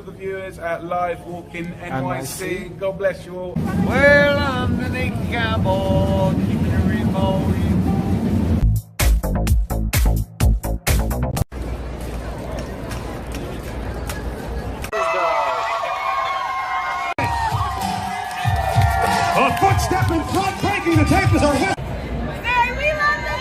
the viewers at Live Walking NYC. God bless you all. Well, I'm the naked cowboy, keeping it remote. A footstep in front, breaking the tape as our head. We love the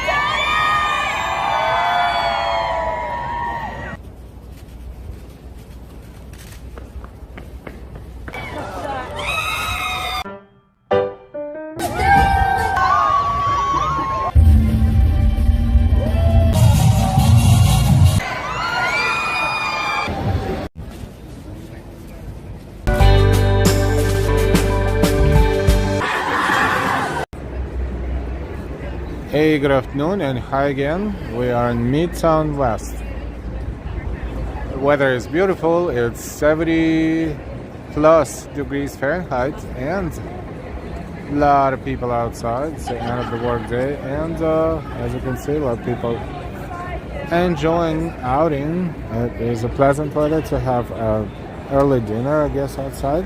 Hey, good afternoon and hi again. We are in Midtown West. The weather is beautiful. It's 70 plus degrees Fahrenheit and a lot of people outside. It's the end of the work day, and as you can see, a lot of people enjoying outing. It is a pleasant weather to have an early dinner, I guess, outside.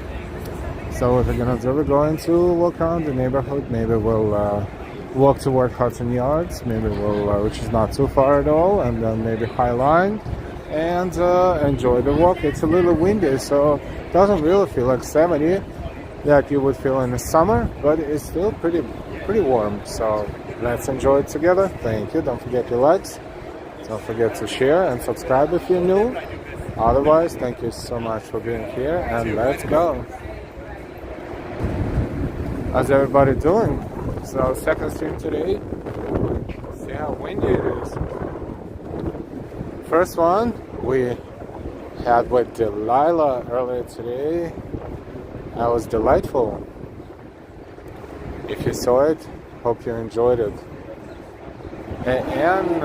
So what we're gonna do, we're going to walk around the neighborhood. Maybe we'll walk toward Hudson Yards, maybe we'll, which is not too far at all, and then maybe High Line, and enjoy the walk. It's a little windy, so it doesn't really feel like 70 that you would feel in the summer, but it's still pretty warm. So let's enjoy it together. Thank you. Don't forget your likes. Don't forget to share and subscribe if you're new. Otherwise, thank you so much for being here, and let's go. How's everybody doing? So second stream today. See how windy it is. First one we had with Delilah earlier today. That was delightful. If you saw it, hope you enjoyed it. And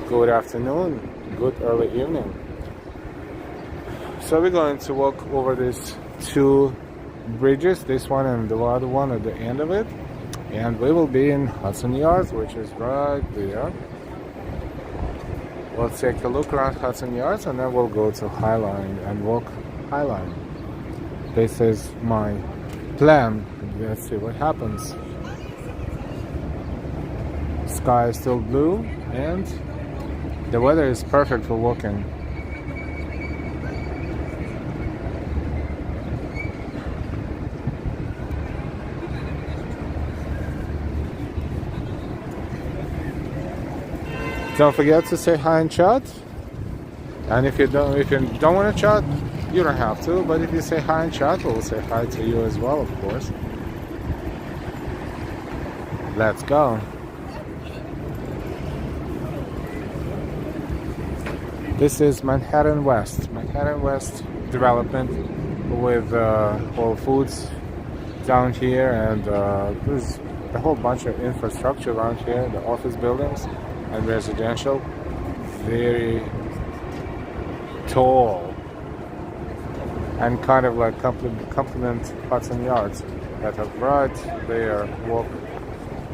good afternoon, good early evening. So we're going to walk over these two bridges, this one and the other one at the end of it, and we will be in Hudson Yards, which is right there. We'll take a look around Hudson Yards and then we'll go to High Line and walk High Line. This is my plan. Let's see what happens. Sky is still blue and the weather is perfect for walking. Don't forget to say hi and chat. And if you don't want to chat, you don't have to. But if you say hi and chat, we'll say hi to you as well, of course. Let's go. This is Manhattan West development with Whole Foods down here, and there's a whole bunch of infrastructure around here, the office buildings and residential, very tall and kind of like complement Hudson Yards that are right there,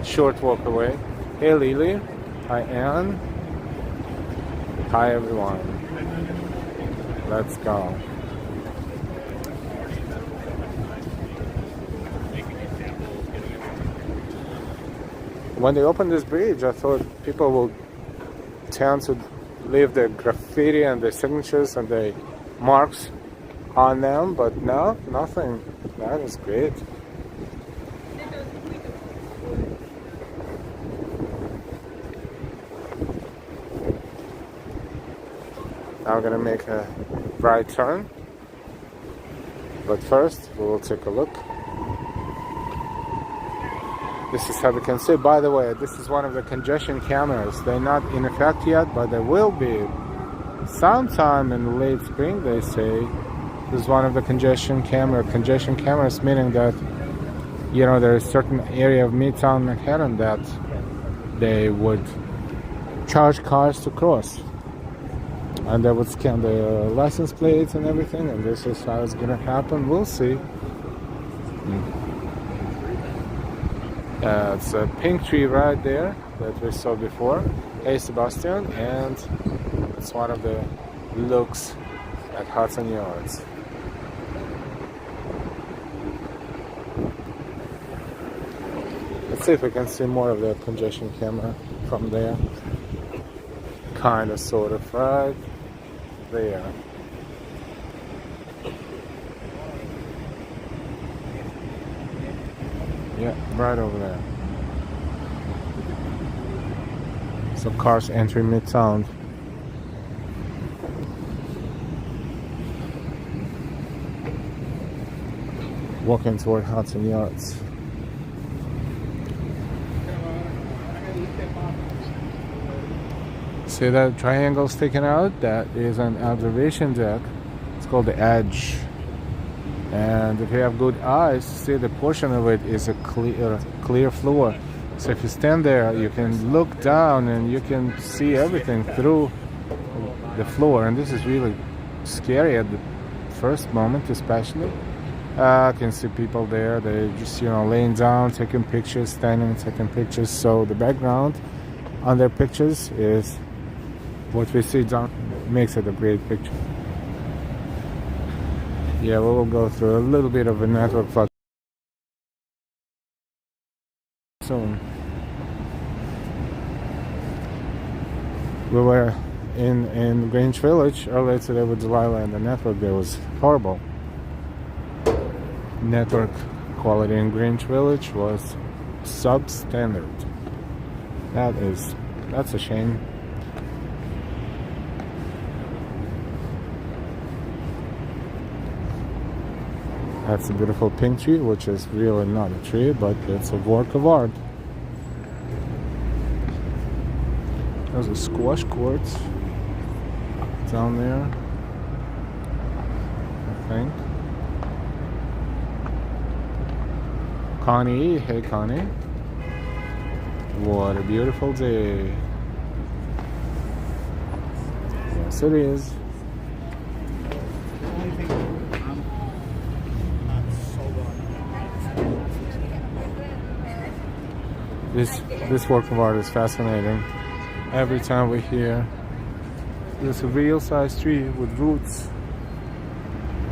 short walk away. Hey Lily, hi Anne, hi everyone, let's go. When they opened this bridge, I thought people will tend to leave their graffiti and their signatures and their marks on them, but no, nothing. That is great. Now we're gonna make a right turn, but first we will take a look. This is how we can see. By the way, this is one of the congestion cameras. They're not in effect yet, but they will be sometime in late spring, they say. This is one of the congestion cameras, meaning that, you know, there is certain area of Midtown Manhattan that they would charge cars to cross. And they would scan the license plates and everything, and this is how it's gonna happen. We'll see. It's a pink tree right there that we saw before. Hey Sebastian, and it's one of the looks at Hudson Yards. Let's see if we can see more of the congestion camera from there. Kind of, sort of, right there. Yeah, right over there. So cars entering Midtown. Walking toward Hudson Yards. See that triangle sticking out? That is an observation deck. It's called the Edge. And if you have good eyes, see the portion of it is a clear floor. So if you stand there, you can look down and you can see everything through the floor. And this is really scary at the first moment, especially. I can see people there. They just, laying down, taking pictures, standing, taking pictures. So the background on their pictures is what we see down. Makes it a great picture. Yeah, we'll go through a little bit of a network fluctuation soon. We were in Greenwich Village earlier today with Delilah, and the network there was horrible. Network quality in Greenwich Village was substandard. That's a shame. That's a beautiful pink tree, which is really not a tree, but it's a work of art. There's a squash court down there, I think. Connie, hey Connie. What a beautiful day. Yes, it is. This work of art is fascinating. Every time we hear there's a real size tree with roots.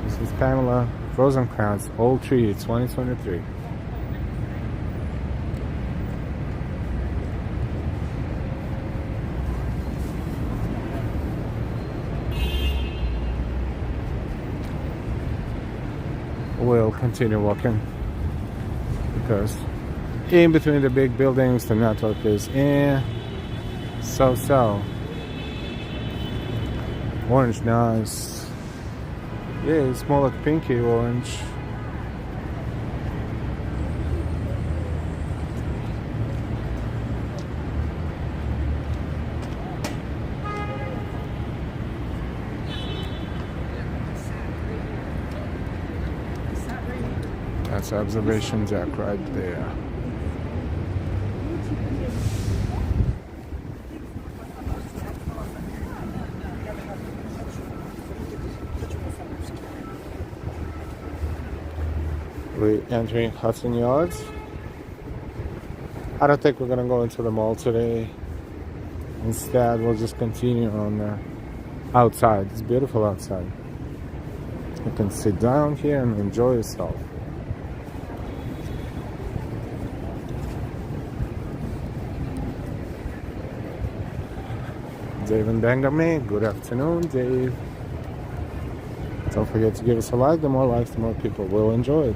This is Pamela Rosencrantz, Old Tree, 2023. We'll continue walking because in between the big buildings the network is so. Orange, nice. Yeah, it's more like pinky orange. That's observation deck right there. We're entering Hudson Yards. I don't think we're gonna go into the mall today. Instead, we'll just continue on outside. It's beautiful outside. You can sit down here and enjoy yourself. Dave and Bangame, good afternoon, Dave. Don't forget to give us a like. The more likes, the more people will enjoy it.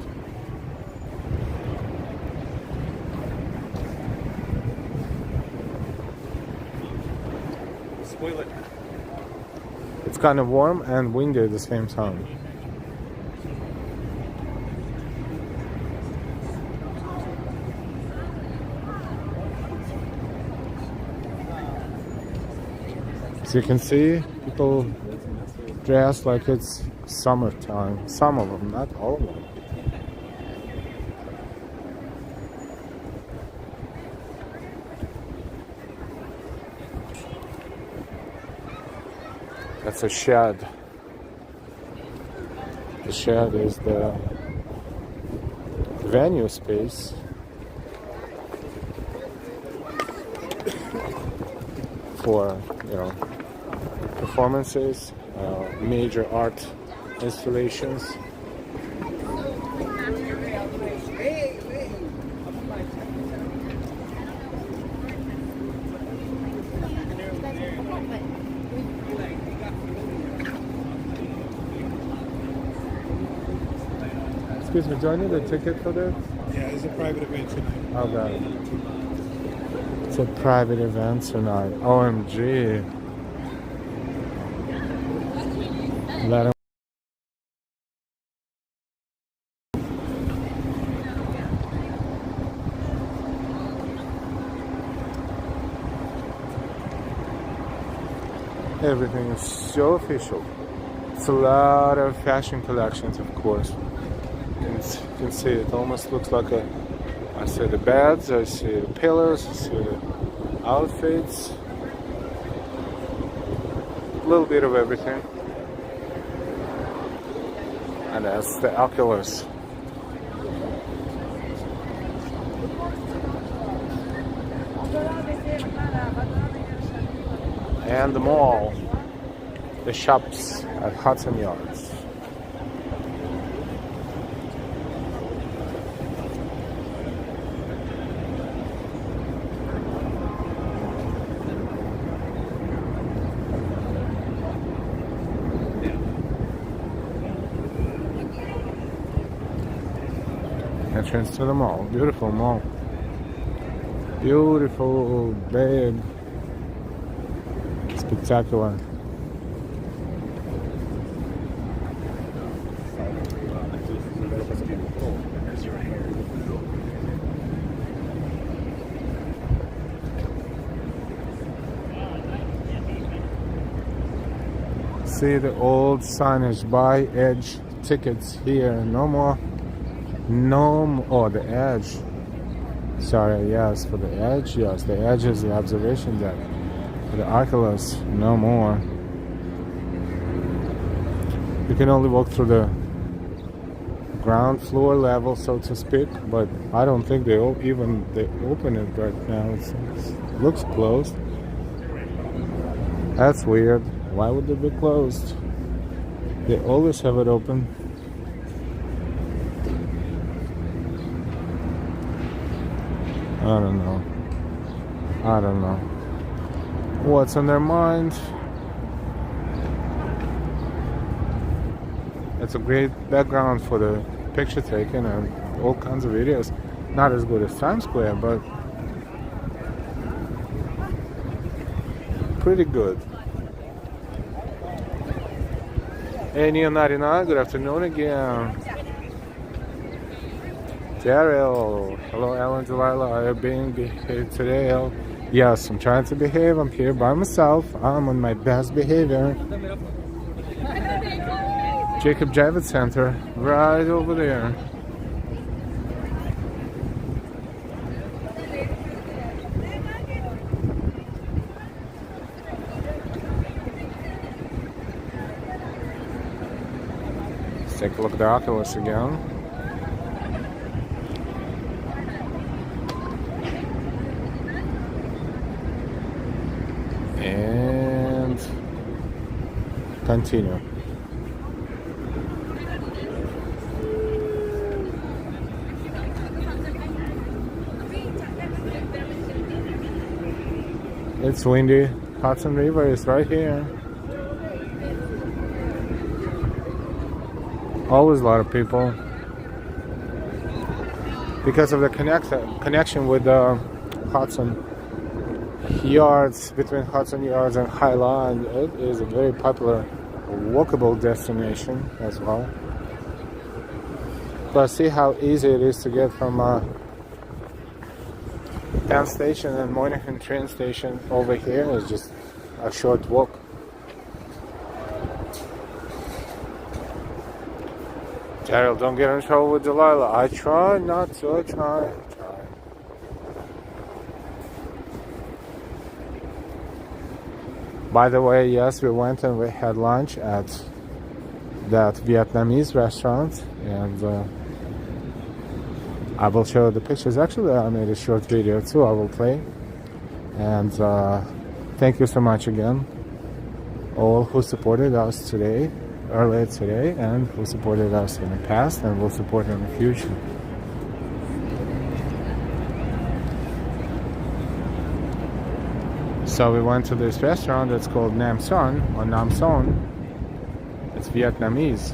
Spoil it. It's kind of warm and windy at the same time. As you can see, people dress like it's summertime. Some of them, not all of them. That's a shed. The shed is the venue space for, performances, major art installations. Excuse me, do I need a ticket for that? Yeah, it's a private event tonight. Oh, got it. It's a private event tonight. OMG. Let 'em. Everything is so official. It's a lot of fashion collections, of course. You can see it almost looks like I see the beds, I see the pillows, I see the outfits. A little bit of everything. And that's the Oculus. And the mall, the shops at Hudson Yards. Entrance to the mall, beautiful mall. Beautiful, big, spectacular. See the old signage, buy edge tickets here, no more. Oh, the edge. Sorry, yes, for the edge, yes, the edge is the observation deck. For the Oculus, no more. You can only walk through the ground floor level, so to speak, but I don't think they open it right now. It looks closed. That's weird. Why would they be closed? They always have it open. I don't know what's on their mind. It's a great background for the picture taking and all kinds of videos. Not as good as Times Square, but pretty good. Hey, Neil 99, good afternoon again. Daryl, hello Alan, Delilah, are you being behaved today? Yes, I'm trying to behave. I'm here by myself. I'm on my best behavior. Jacob Javits Center, right over there. Let's take a look at the Oculus again. And continue. It's windy. Hudson River is right here. Always a lot of people because of the connection with the Hudson Yards, between Hudson Yards and High Line. It is a very popular walkable destination as well. But see how easy it is to get from Penn Station and Moynihan train station over here. Is just a short walk. Daryl, don't get in trouble with Delilah. I try not to. I try. By the way, yes, we went and we had lunch at that Vietnamese restaurant, and I will show the pictures. Actually, I made a short video too. I will play. And thank you so much again. all who supported us today, earlier today, and who supported us in the past and will support in the future. So we went to this restaurant that's called Nam Son or Nam Son. It's Vietnamese.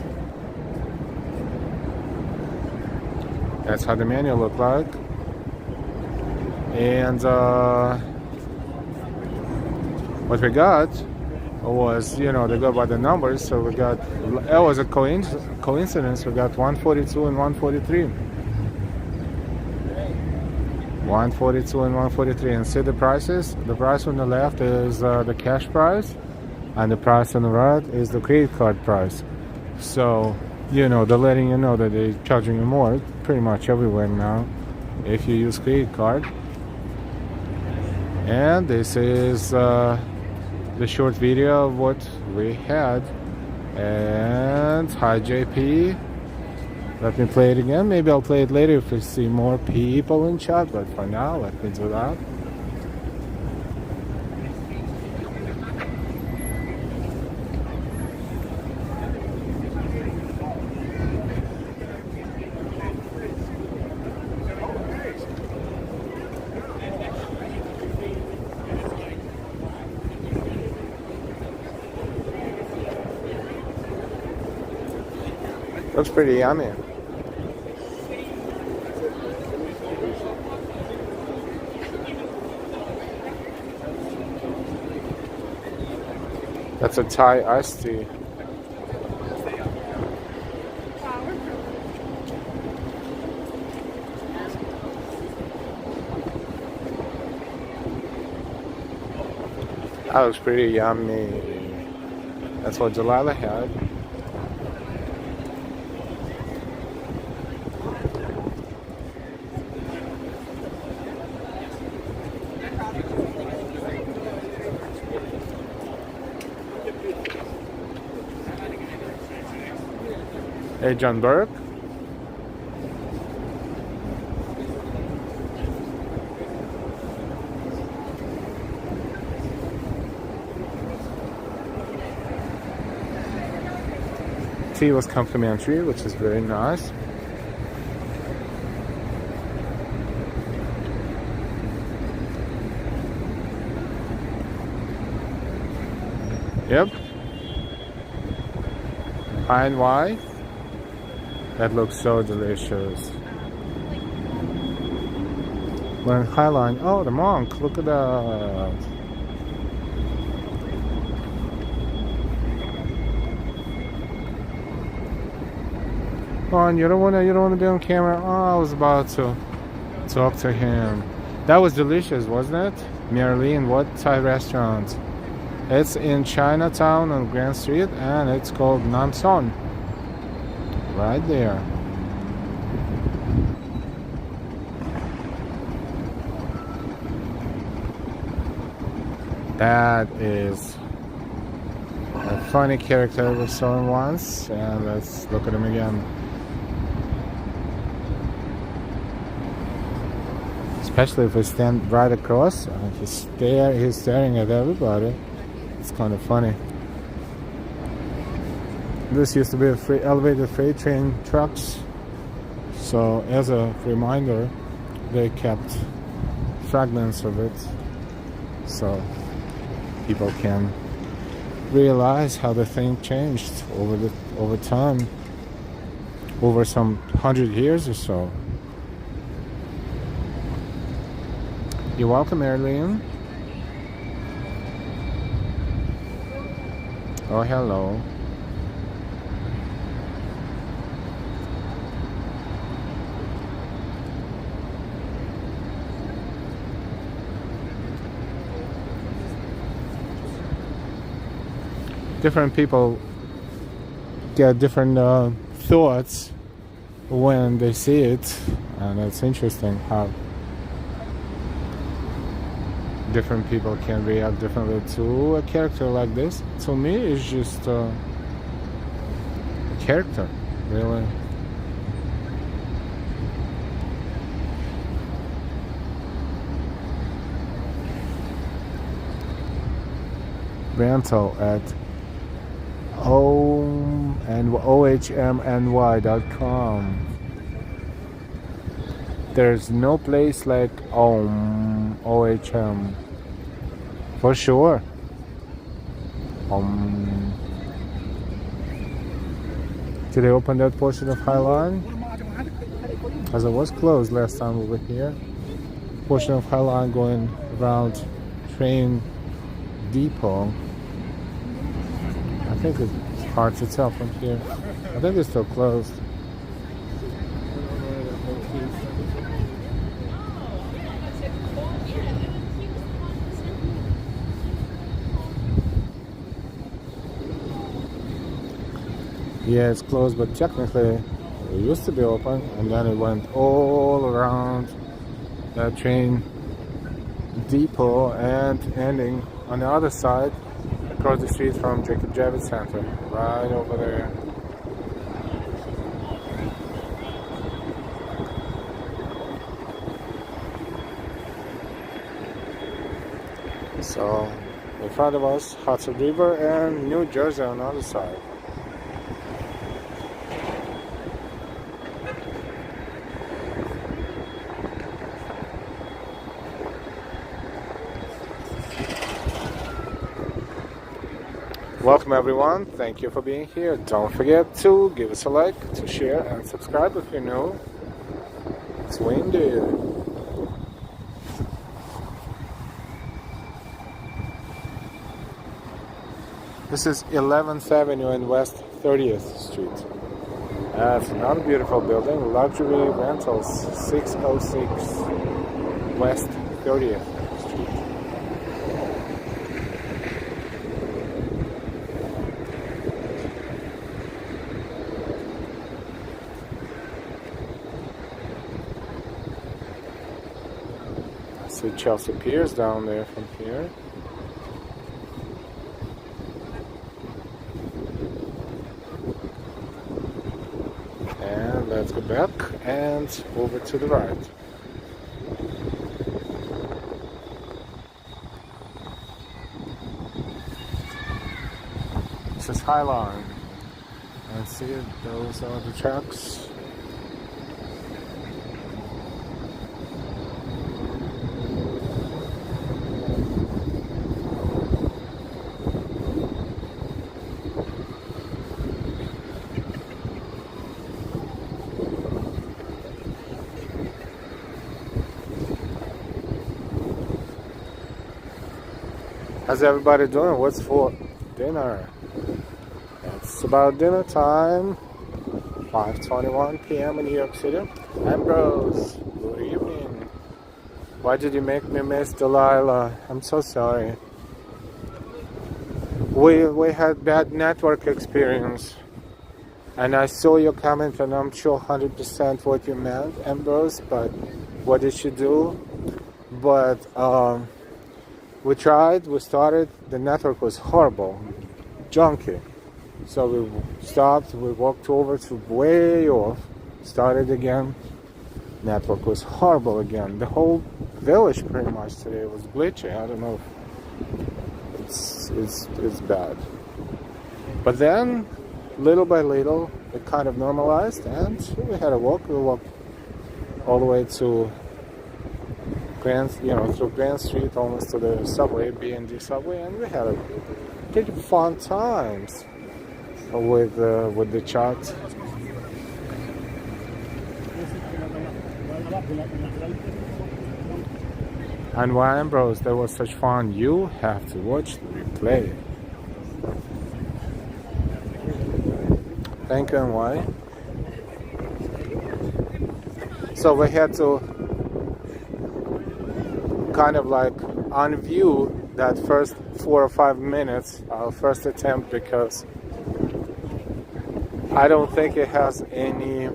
That's how the menu looked like. And what we got was, they go by the numbers. So we got, it was a coincidence. We got 142 and 143. 142 and 143. And see the prices? The price on the left is the cash price, and the price on the right is the credit card price. So, they're letting you know that they're charging you more pretty much everywhere now if you use credit card. And this is the short video of what we had. And hi JP, let me play it again. Maybe I'll play it later if we see more people in chat, but for now let me do that. Looks pretty yummy. That's a Thai iced tea. That looks pretty yummy. That's what Delilah had. Hey, John Burke. Tea was complimentary, which is very nice. Yep. High and wide. That looks so delicious. We're in Highline. Oh, the monk. Look at that. Come on, you don't wanna be on camera. Oh, I was about to talk to him. That was delicious, wasn't it? Marilyn, what Thai restaurant? It's in Chinatown on Grand Street, and it's called Nam Son. Right there. That is a funny character we saw him once, and let's look at him again. Especially if we stand right across, he's staring at everybody. It's kind of funny. This used to be a free elevated freight train trucks, so as a reminder they kept fragments of it so people can realize how the thing changed over time, over some 100 years or so. You're welcome, Arlene. Oh, hello. Different people get different thoughts when they see it, and it's interesting how different people can react differently to a character like this. To me, it's just a character, really. Rental at ohmny.com. There's no place like OHM for sure. Did they open that portion of High Line? As it was closed last time we were here. Portion of High Line going around train depot. I think it's hard to tell from here. I think it's still closed. Yeah, it's closed, but technically it used to be open, and then it went all around that train depot and ending on the other side across the street from Jacob Javits Center, right over there. So in front of us, Hudson River and New Jersey on the other side. Welcome everyone, thank you for being here. Don't forget to give us a like, to share and subscribe if you're new. It's windy. This is 11th Avenue and West 30th Street. It's another beautiful building, Luxury Rentals, 606 West 30th Street. See Chelsea Piers down there from here. And let's go back and over to the right. This is High Line. And see, those are the tracks. How's everybody doing? What's for dinner? It's about dinner time. 5:21 p.m. in New York City. Ambrose, good evening. Why did you make me miss Delilah? I'm so sorry. We had bad network experience. And I saw your comment and I'm sure 100% what you meant, Ambrose, but what did you do? But we tried, we started, the network was horrible, junky. So we stopped, we walked over to way off, started again. Network was horrible again. The whole village pretty much today was glitchy. I don't know if it's bad. But then, little by little, it kind of normalized and we had a walk. We walked all the way to through Grand Street almost to the subway, B&D subway, and we had a pretty fun times with the chat. And why, Ambrose, that was such fun. You have to watch the replay. Thank you, and why? So we had to kind of like unview that first 4 or 5 minutes, our first attempt, because I don't think it has any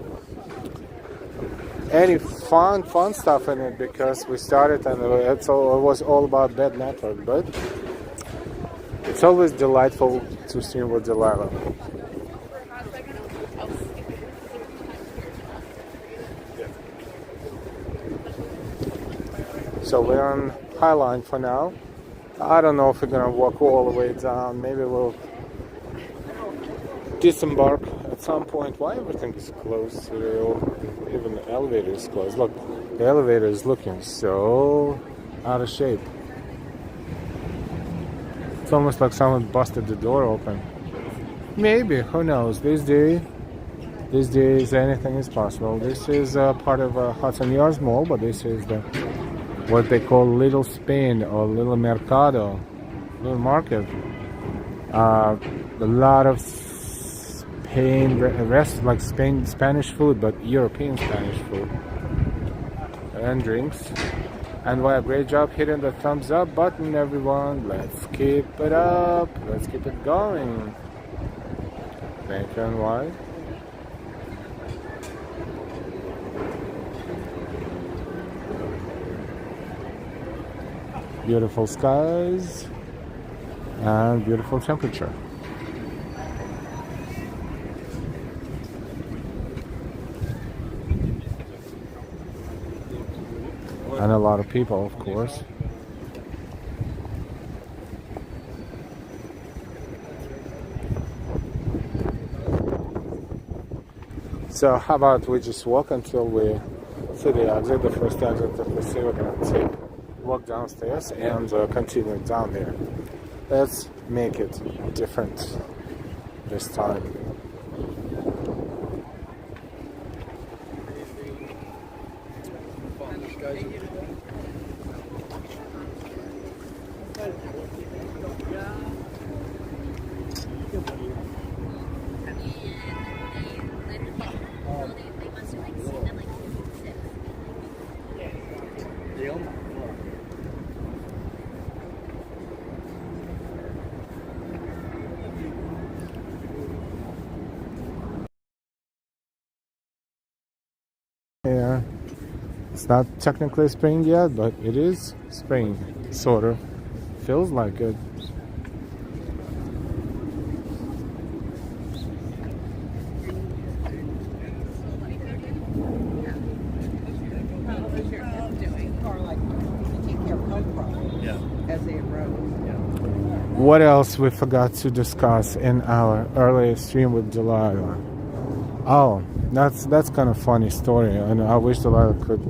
fun stuff in it, because we started and it was all about bad network, but it's always delightful to stream with Delilah. So we're on High Line for now. I don't know if we're gonna walk all the way down. Maybe we'll disembark at some point. Why everything is closed today? Even the elevator is closed. Look, the elevator is looking so out of shape. It's almost like someone busted the door open. Maybe, who knows? These days anything is possible. This is part of Hudson Yards Mall, but this is what they call Little Spain or Little Mercado, little market. A lot of like Spanish food, but European Spanish food and drinks. And what a great job hitting the thumbs up button, everyone. Let's keep it up. Let's keep it going. Thank you and why? Beautiful skies and beautiful temperature. And a lot of people, of course. So how about we just walk until we see the exit, the first exit that we see. We're gonna take, walk downstairs and continue down there. Let's make it different this time. Yeah, it's not technically spring yet, but it is spring, sort of. Feels like it. What else we forgot to discuss in our earlier stream with Delilah? Oh, that's kind of funny story, and I wish Delilah could,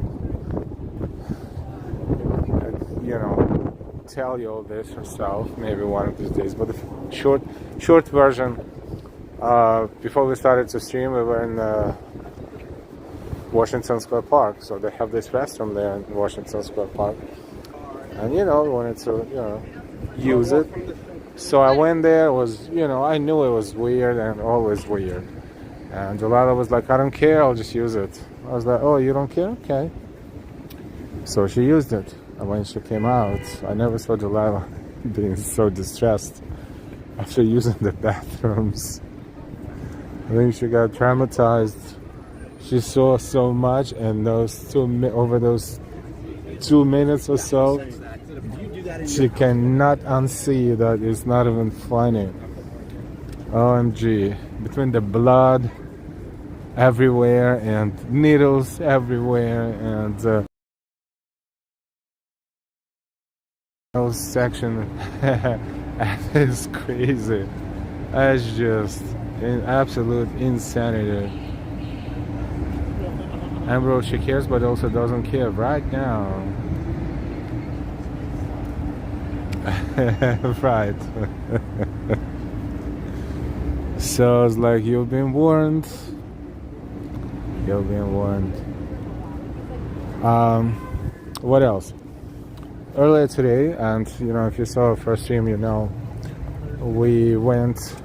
tell you all this herself, maybe one of these days. But the short version. Before we started to stream, we were in Washington Square Park, so they have this restroom there in Washington Square Park, and we wanted to use it. So I went there. It was I knew it was weird and always weird. And Delilah was like, I don't care, I'll just use it. I was like, oh, you don't care? Okay. So she used it. And when she came out, I never saw Delilah being so distressed after using the bathrooms. I think she got traumatized. She saw so much, and over those 2 minutes or so, she cannot unsee that it's not even funny. OMG. Between the blood everywhere and needles everywhere and section is crazy. That's just absolute insanity. Amber, she cares but also doesn't care right now. Right. So it's like, you've been warned. You've been warned. What else? Earlier today, and if you saw our first stream, we went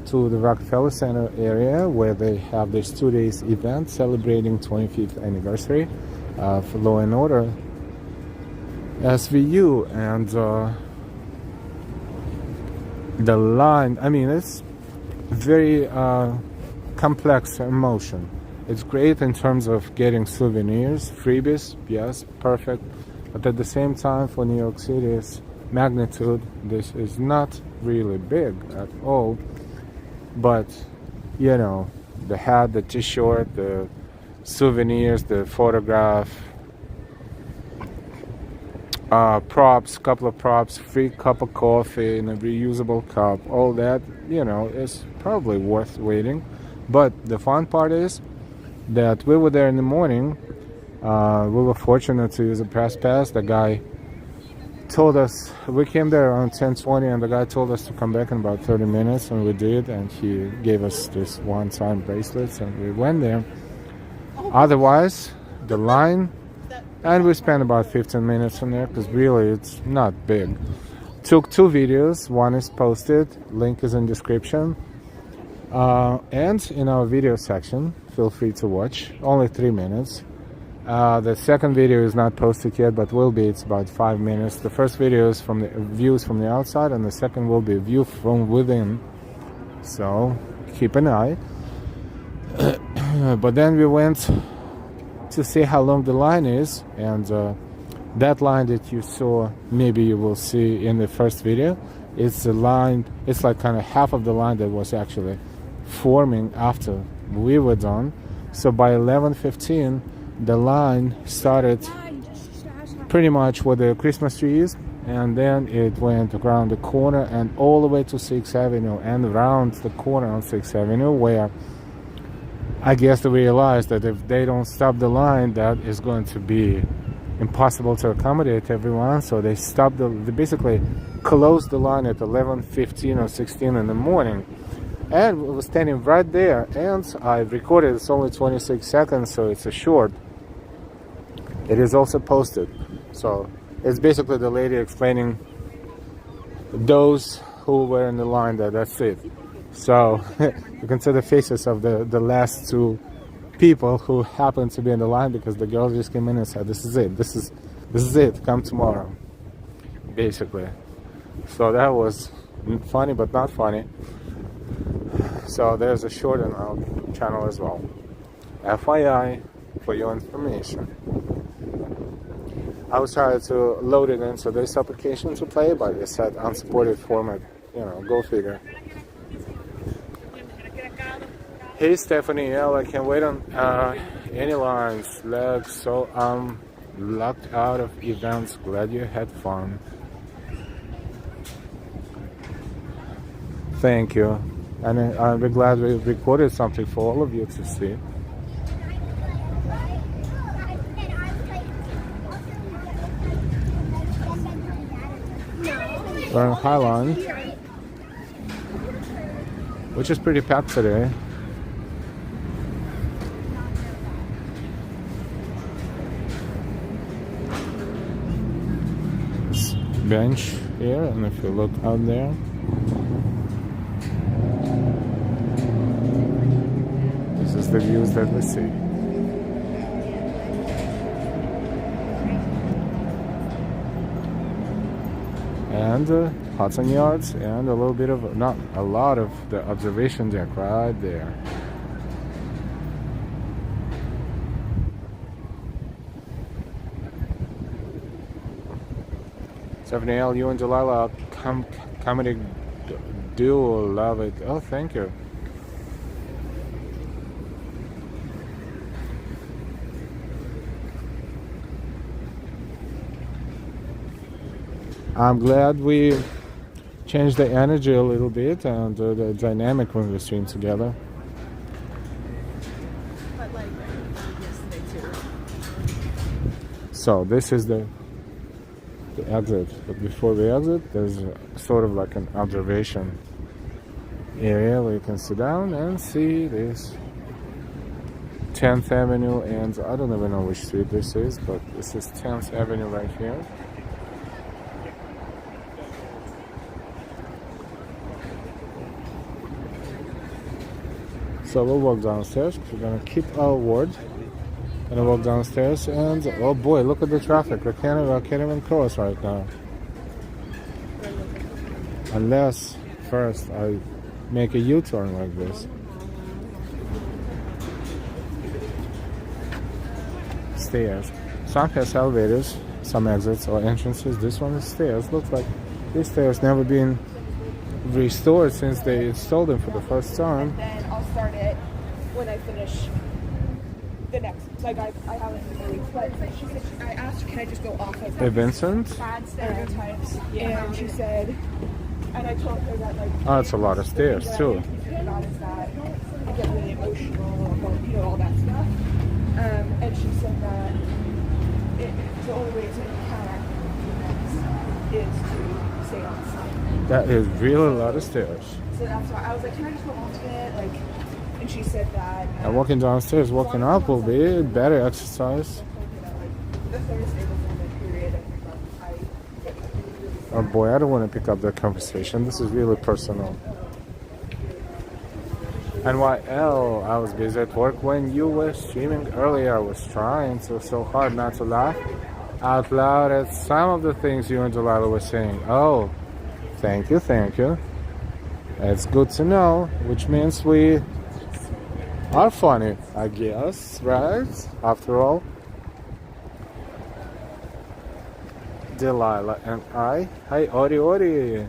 to the Rockefeller Center area where they have this 2 days event celebrating 25th anniversary for Law and Order SVU, and the line, it's very complex emotion. It's great in terms of getting souvenirs, freebies, yes, perfect. But at the same time, for New York City's magnitude, this is not really big at all. But, the hat, the t-shirt, the souvenirs, the photograph, props, couple of props, free cup of coffee in a reusable cup, all that you know, it's probably worth waiting. But the fun part is that we were there in the morning. We were fortunate to use a press pass. The guy told us, we came there around 10:20, and the guy told us to come back in about 30 minutes, and we did, and he gave us this one-time bracelets, and we went there. Otherwise, the line, and we spent about 15 minutes in there, because really it's not big. Took 2 videos, one is posted, link is in description, and in our video section, feel free to watch, only 3 minutes. The second video is not posted yet, but will be. It's about 5 minutes. The first video is from the views from the outside, and the second will be a view from within. So keep an eye. But then we went to see how long the line is, and that line that you saw, maybe you will see in the first video. It's a line. It's like kind of half of the line that was actually forming after we were done. So by 11:15. The line started pretty much where the Christmas tree is, and then it went around the corner and all the way to 6th Avenue and around the corner on 6th Avenue, where I guess they realized that if they don't stop the line, that is going to be impossible to accommodate everyone. So they stopped they basically closed the line at 11:15 or 16 in the morning. And we were standing right there, and I recorded. It's only 26 seconds, so it's a short. It is also posted. So it's basically the lady explaining those who were in the line that's it. So you can see the faces of the last 2 people who happened to be in the line, because the girl just came in and said, this is it, this is it, come tomorrow, basically. So that was funny, but not funny. So there's a short on our channel as well. FYI, for your information. I was trying to load it into this application to play, but it said unsupported format. You know, go figure. Hey Stephanie, I can't wait on any lines. Legs, so I'm locked out of events. Glad you had fun. Thank you. And I'm glad we recorded something for all of you to see. We're on Highline, which is pretty packed today. This bench here, and if you look out there, this is the views that we see. And Hudson Yards, and a little bit of, not a lot of, the observation deck right there. Stephanie L, you and Delilah comedy duo, love it. Oh, thank you. I'm glad we changed the energy a little bit and the dynamic when we stream together. But like yesterday too. So this is the exit, but before we exit, there's sort of like an observation area where you can sit down and see this 10th Avenue, and I don't even know which street this is, but this is 10th Avenue right here. So we'll walk downstairs. We're gonna keep our word. Gonna walk downstairs, and oh boy, look at the traffic. I can't even cross right now. Unless first I make a U-turn like this. Stairs. Some has elevators, some exits or entrances. This one is stairs. Looks like these stairs never been restored since they installed them for the first time. And then I'll start it when I finish the next. Like I haven't really, but she said I asked her, can I just go off of Hey Vincent. bad stereotypes? And she said And I told her that, like, Oh, it's a lot of stairs too. about is that I get really emotional about, you know, all that stuff. And she said that the only way to counteract is to stay on site. That is really a lot of stairs. So that's why I was like, can I just go on to it? Like, and she said that. And walking downstairs, walking up will be better exercise. The Thursday before the period, Oh boy, I don't want to pick up that conversation. This is really personal. And while I was busy at work when you were streaming earlier, I was trying so hard not to laugh out loud at some of the things you and Delilah were saying. Oh, thank you. It's good to know, which means we are funny, I guess, right? After all. Delilah and I. Hi, Ori.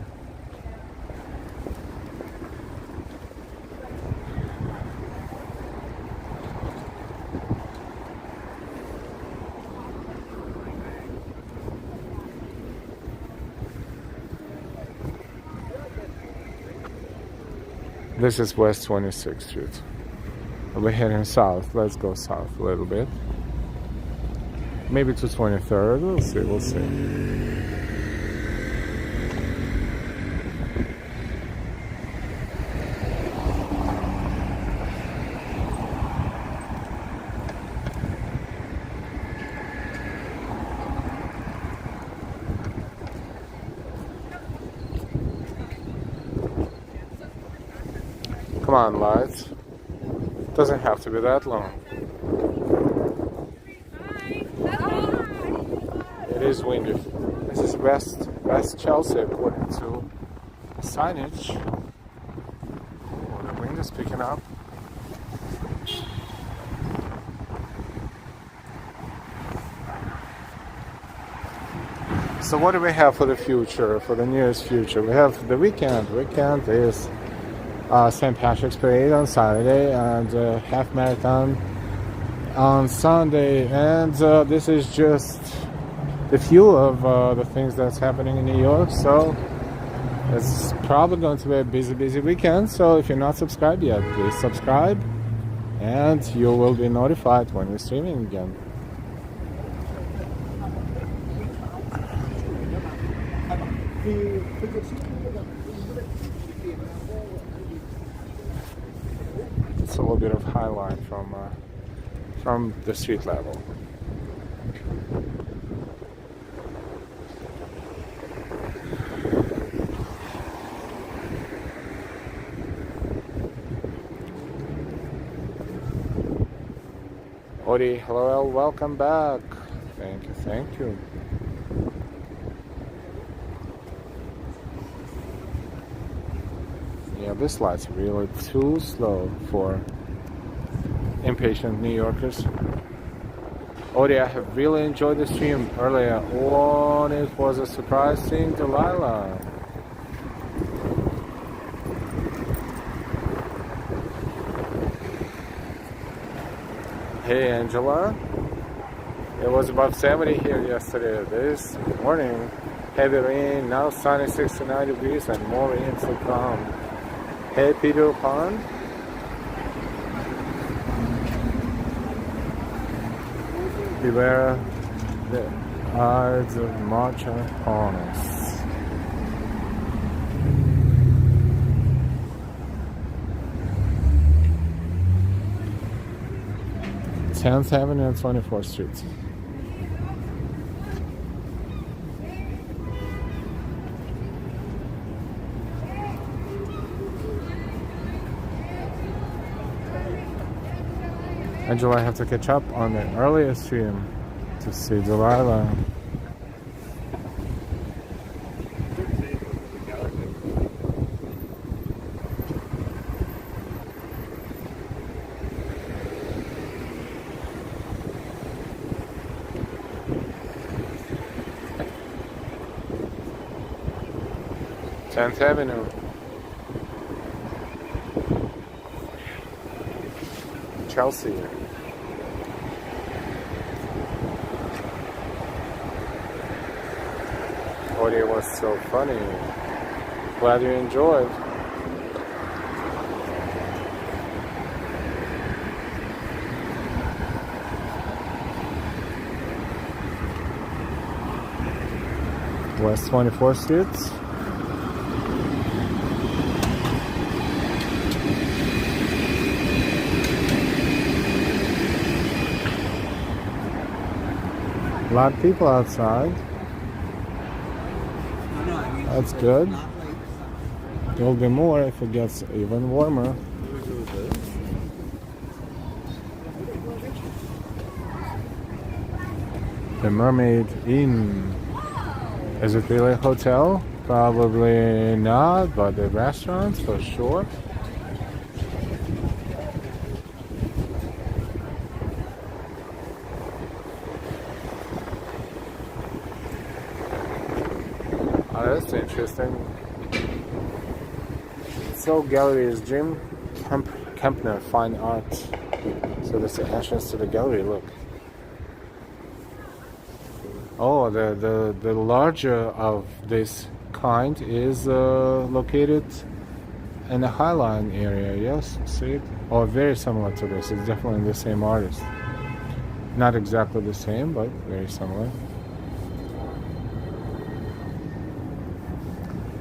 This is West 26th Street. We're heading south. Let's go south a little bit. Maybe to 23rd. We'll see. Come on, lights. Doesn't have to be that long. It is windy. This is West Chelsea according to signage. Oh, the wind is picking up. So what do we have for the future, for the nearest future? We have the weekend. Weekend is St. Patrick's Parade on Saturday and half marathon on Sunday. And this is just the few of the things that's happening in New York. So it's probably going to be a busy weekend. So if you're not subscribed yet, please subscribe and you will be notified when we're streaming again. It's a little bit of highlight from the street level. Ori, hello, welcome back. Thank you. Yeah, this light's really too slow for impatient New Yorkers. Ori, I have really enjoyed the stream earlier. Oh, it was a surprise seeing Delilah. Hey, Angela. It was above 70 here yesterday. This morning, heavy rain, now sunny 69 degrees and more rain to come. Hey, Peter Pan. Beware the Ides of March upon us. 10th Avenue and 24th Street. Angela, I have to catch up on the earlier stream to see Delilah. Tenth Avenue. Chelsea. Oh, it was so funny. Glad you enjoyed. West 24th Street. A lot of people outside. That's good. There will be more if it gets even warmer. The Mermaid Inn. Is it really a hotel? Probably not, but the restaurants for sure. Oh, that's interesting. So gallery is Jim Kempner Fine Art. So that's the entrance to the gallery. Look. Oh, the larger of this kind is located in the Highline area. Yes, see it? Oh, very similar to this. It's definitely the same artist. Not exactly the same, but very similar.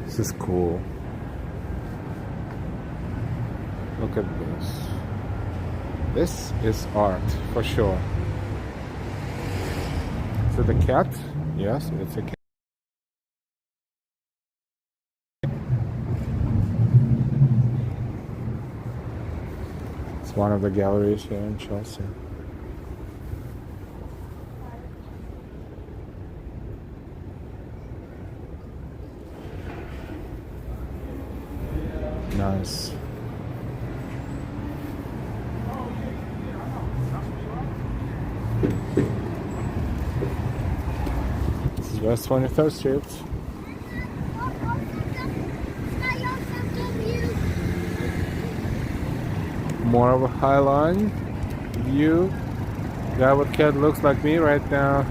This is cool. Look at this. This is art for sure. Is it a cat? Yes, it's a cat. It's one of the galleries here in Chelsea. Nice. This is West 23rd Street. More of a Highline view. That what cat looks like me right now.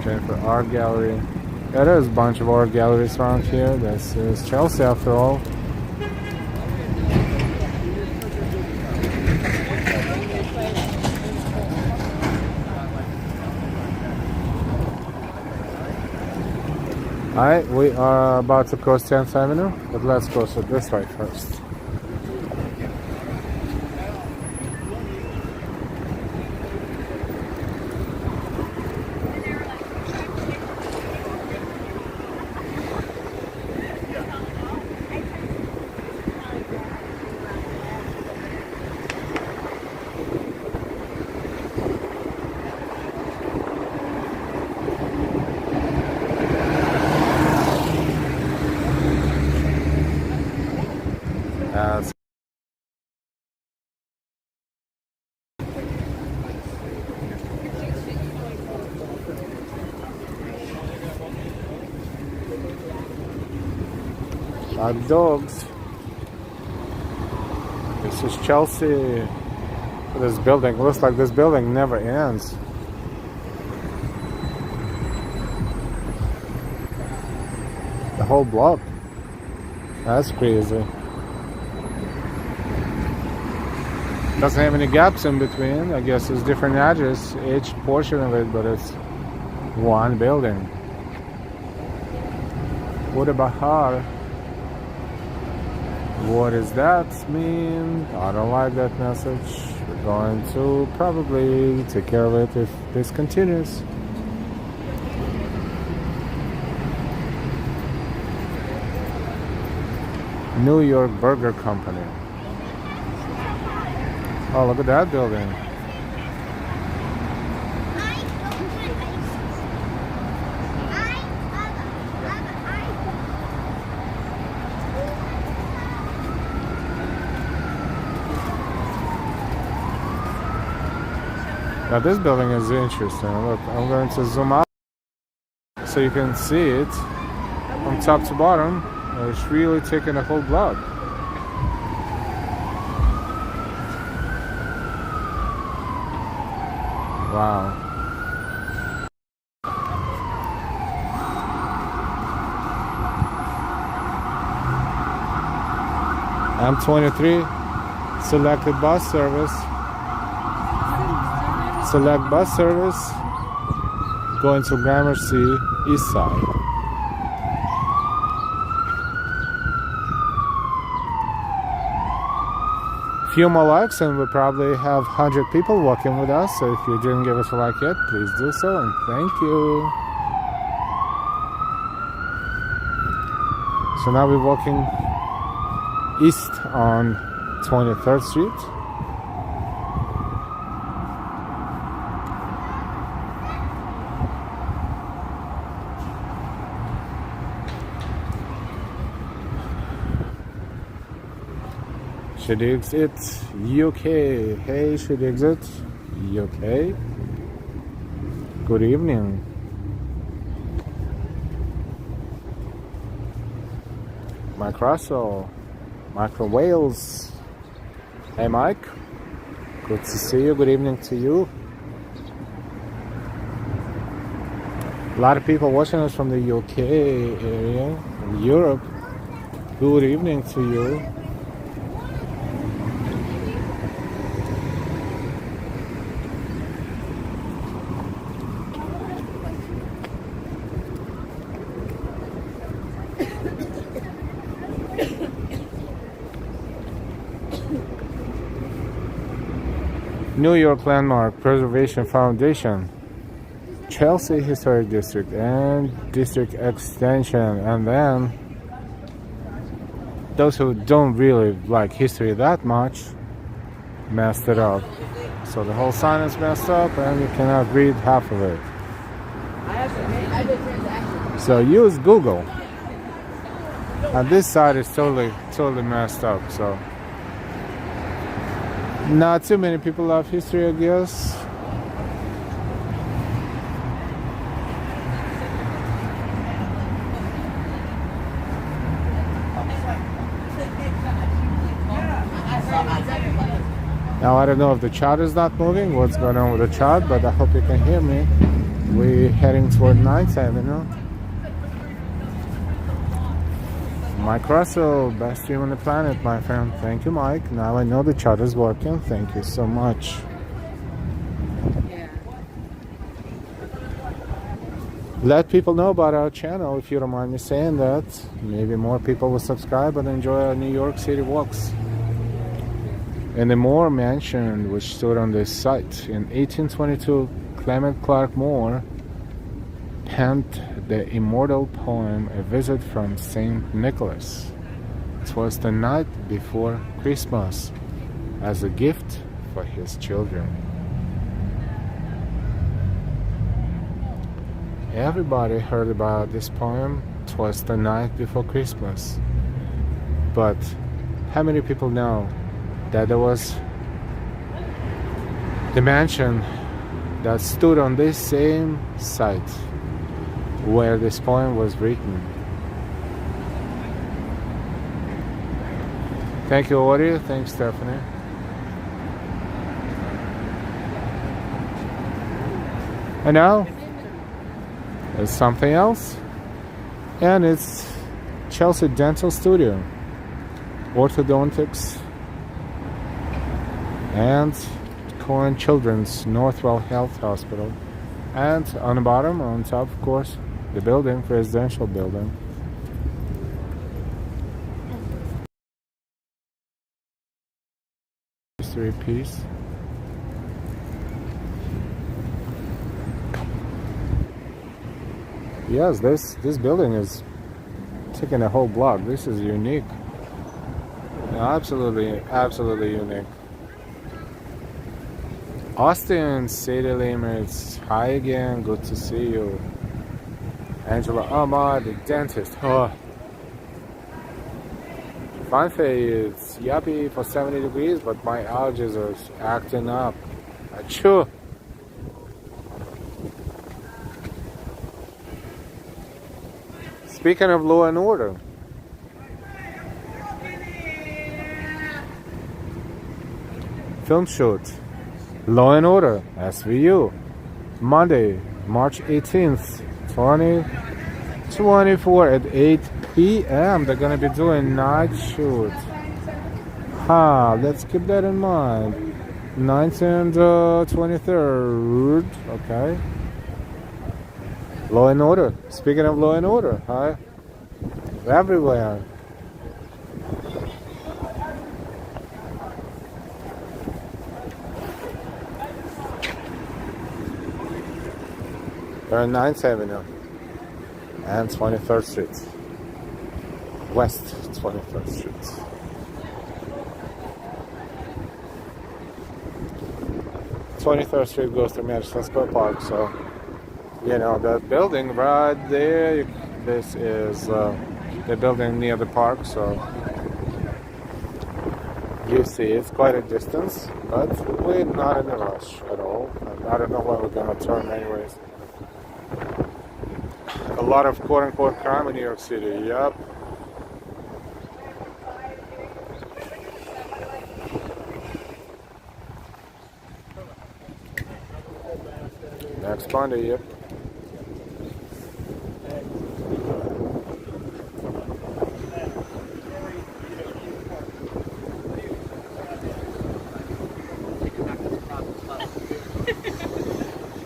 Jennifer Art Gallery. Yeah, there's a bunch of art galleries around here. This is Chelsea after all. Alright, we are about to cross 10th Avenue, but let's cross it this way first. Dogs. This is Chelsea. This building looks like this building never ends. The whole block. That's crazy. Doesn't have any gaps in between. I guess it's different address, each portion of it, but it's one building. What about her? What does that mean? I don't like that message. We're going to probably take care of it if this continues. New York Burger Company. Oh, look at that building. Now this building is interesting. Look, I'm going to zoom out so you can see it from top to bottom. It's really taking a whole block. Wow. M23, selected bus service. Select bus service going to Gramercy East Side. Few more likes and we probably have 100 people walking with us, so if you didn't give us a like yet, please do so and thank you. So now we're walking east on 23rd Street. Should exit UK. Hey, should exit UK. Good evening. Mike Russell, Michael Wales. Hey Mike, good to see you. Good evening to you. A lot of people watching us from the UK area, Europe. Good evening to you. New York Landmark Preservation Foundation, Chelsea Historic District and District Extension, and then those who don't really like history that much messed it up. So the whole sign is messed up and you cannot read half of it. So use Google. And this side is totally messed up, so not too many people love history, I guess. Now I don't know if the chat is not moving, what's going on with the chat, but I hope you can hear me. We're heading toward Ninth Avenue. Mike Russell, best stream on the planet, my friend. Thank you, Mike. Now I know the chat is working. Thank you so much. Let people know about our channel if you don't mind me saying that. Maybe more people will subscribe and enjoy our New York City walks. And the Moore Mansion, which stood on this site in 1822, Clement Clark Moore penned the immortal poem A Visit from St. Nicholas. It was the night before Christmas as a gift for his children. Everybody heard about this poem. It was the night before Christmas. But how many people know that there was the mansion that stood on this same site where this poem was written? Thank you, Ori. Thanks, Stephanie. And now there's something else, and it's Chelsea Dental Studio, orthodontics, and Cohen Children's Northwell Health Hospital, and on the bottom, on top, of course, the building, residential building. History piece. Yes, this building is taking a whole block. This is unique. Absolutely unique. Austin City Limits. Hi again. Good to see you. Angela Ahmad, the dentist. Oh. Fanfare is yuppie for 70 degrees, but my allergies are acting up. Achoo. Speaking of law and order, film shoot, Law and Order, SVU, Monday, March 18th, 2024 at 8 p.m. They're gonna be doing night shoot. Let's keep that in mind. 9th and 23rd. Okay. Law and order. Speaking of law and order, hi. Everywhere. We're on 9th Avenue and 23rd Street. West 23rd Street. Twenty-third Street goes to Madison Square Park, so you know the building right there. This is the building near the park, so you see it's quite a distance, but we're not in a rush at all. And I don't know where we're gonna turn, anyways. A lot of quote-unquote crime in New York City. Yep. Next Monday, yep.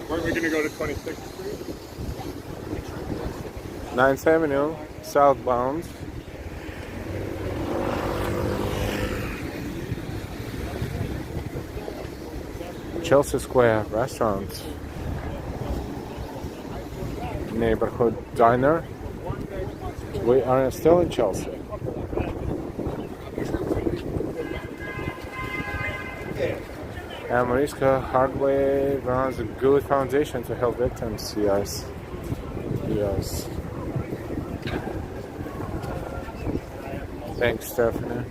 Where are we going to go to 26th Street? 9th Avenue, southbound. Chelsea Square restaurant. Neighborhood diner. We are still in Chelsea. And Mariska Hardway runs a good foundation to help victims. Yes. Yes. Thanks, Stephanie.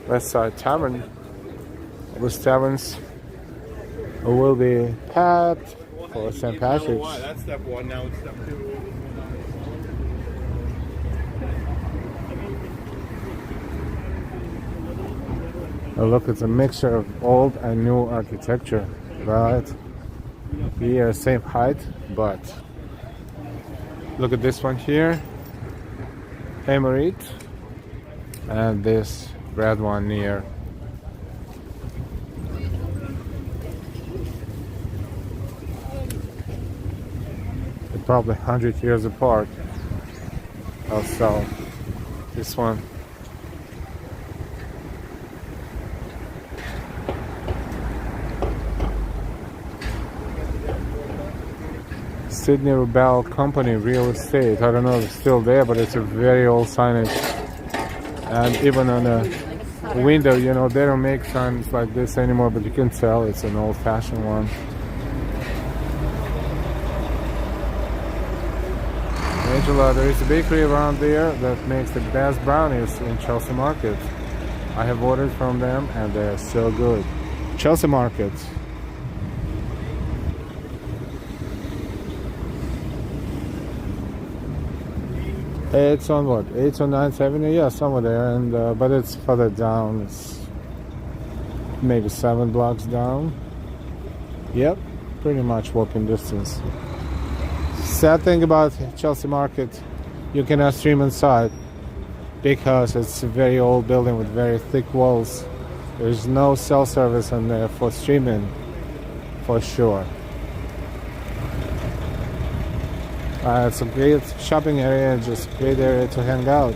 West Side Tavern. West Taverns will be packed for St. Patrick's. That's step one. Now it's step two. Oh, look, it's a mixture of old and new architecture, right? Here, same height, but look at this one here, Emirate, and this red one near. They're probably 100 years apart. Also, this one. Sydney Rebel Company Real Estate. I don't know if it's still there, but it's a very old signage. And even on a window, you know, they don't make signs like this anymore, but you can tell it's an old-fashioned one. Angela, there is a bakery around there that makes the best brownies in Chelsea Market. I have ordered from them and they're so good. Chelsea Market. It's on what? 8th or 9th Avenue? Yeah, somewhere there. And but it's further down. It's maybe 7 blocks down. Yep, pretty much walking distance. Sad thing about Chelsea Market, you cannot stream inside because it's a very old building with very thick walls. There's no cell service in there for streaming, for sure. It's a great shopping area, just a great area to hang out.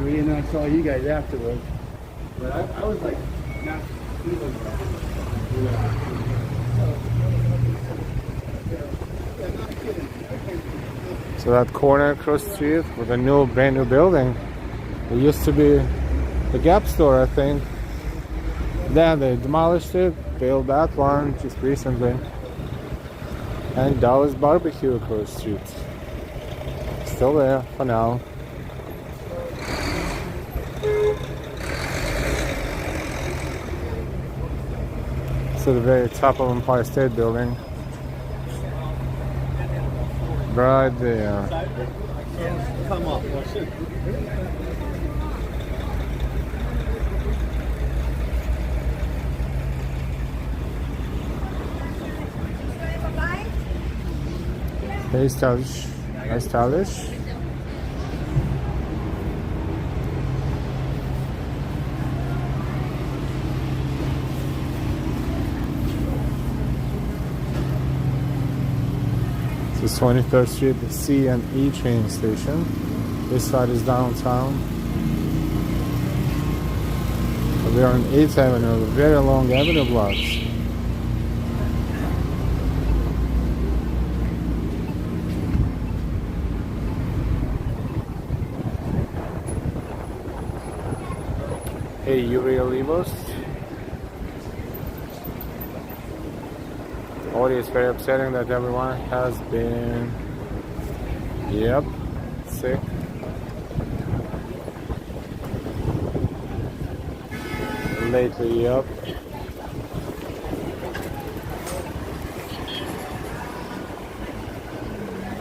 And I saw you guys afterwards. But I was like, not feeling So that corner across the street with a new, brand new building. It used to be the Gap store, I think. Then they demolished it, built that one just recently. And Dallas Barbecue across the street. Still there for now. It's at the very top of Empire State Building. right there. Come on. Very stylish. Very stylish. This is 23rd Street, the C and E train station. This side is downtown. We are on 8th Avenue, very long avenue blocks. Hey, you really leave us? It's very upsetting that everyone has been, sick. Lately,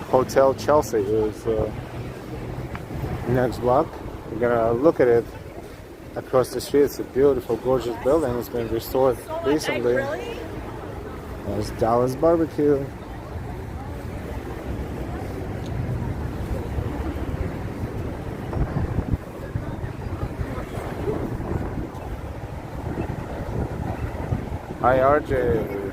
Hotel Chelsea is next block. We're gonna look at it across the street. It's a beautiful, gorgeous building. It's been restored recently. There's Dallas Barbecue. Hi, RJ.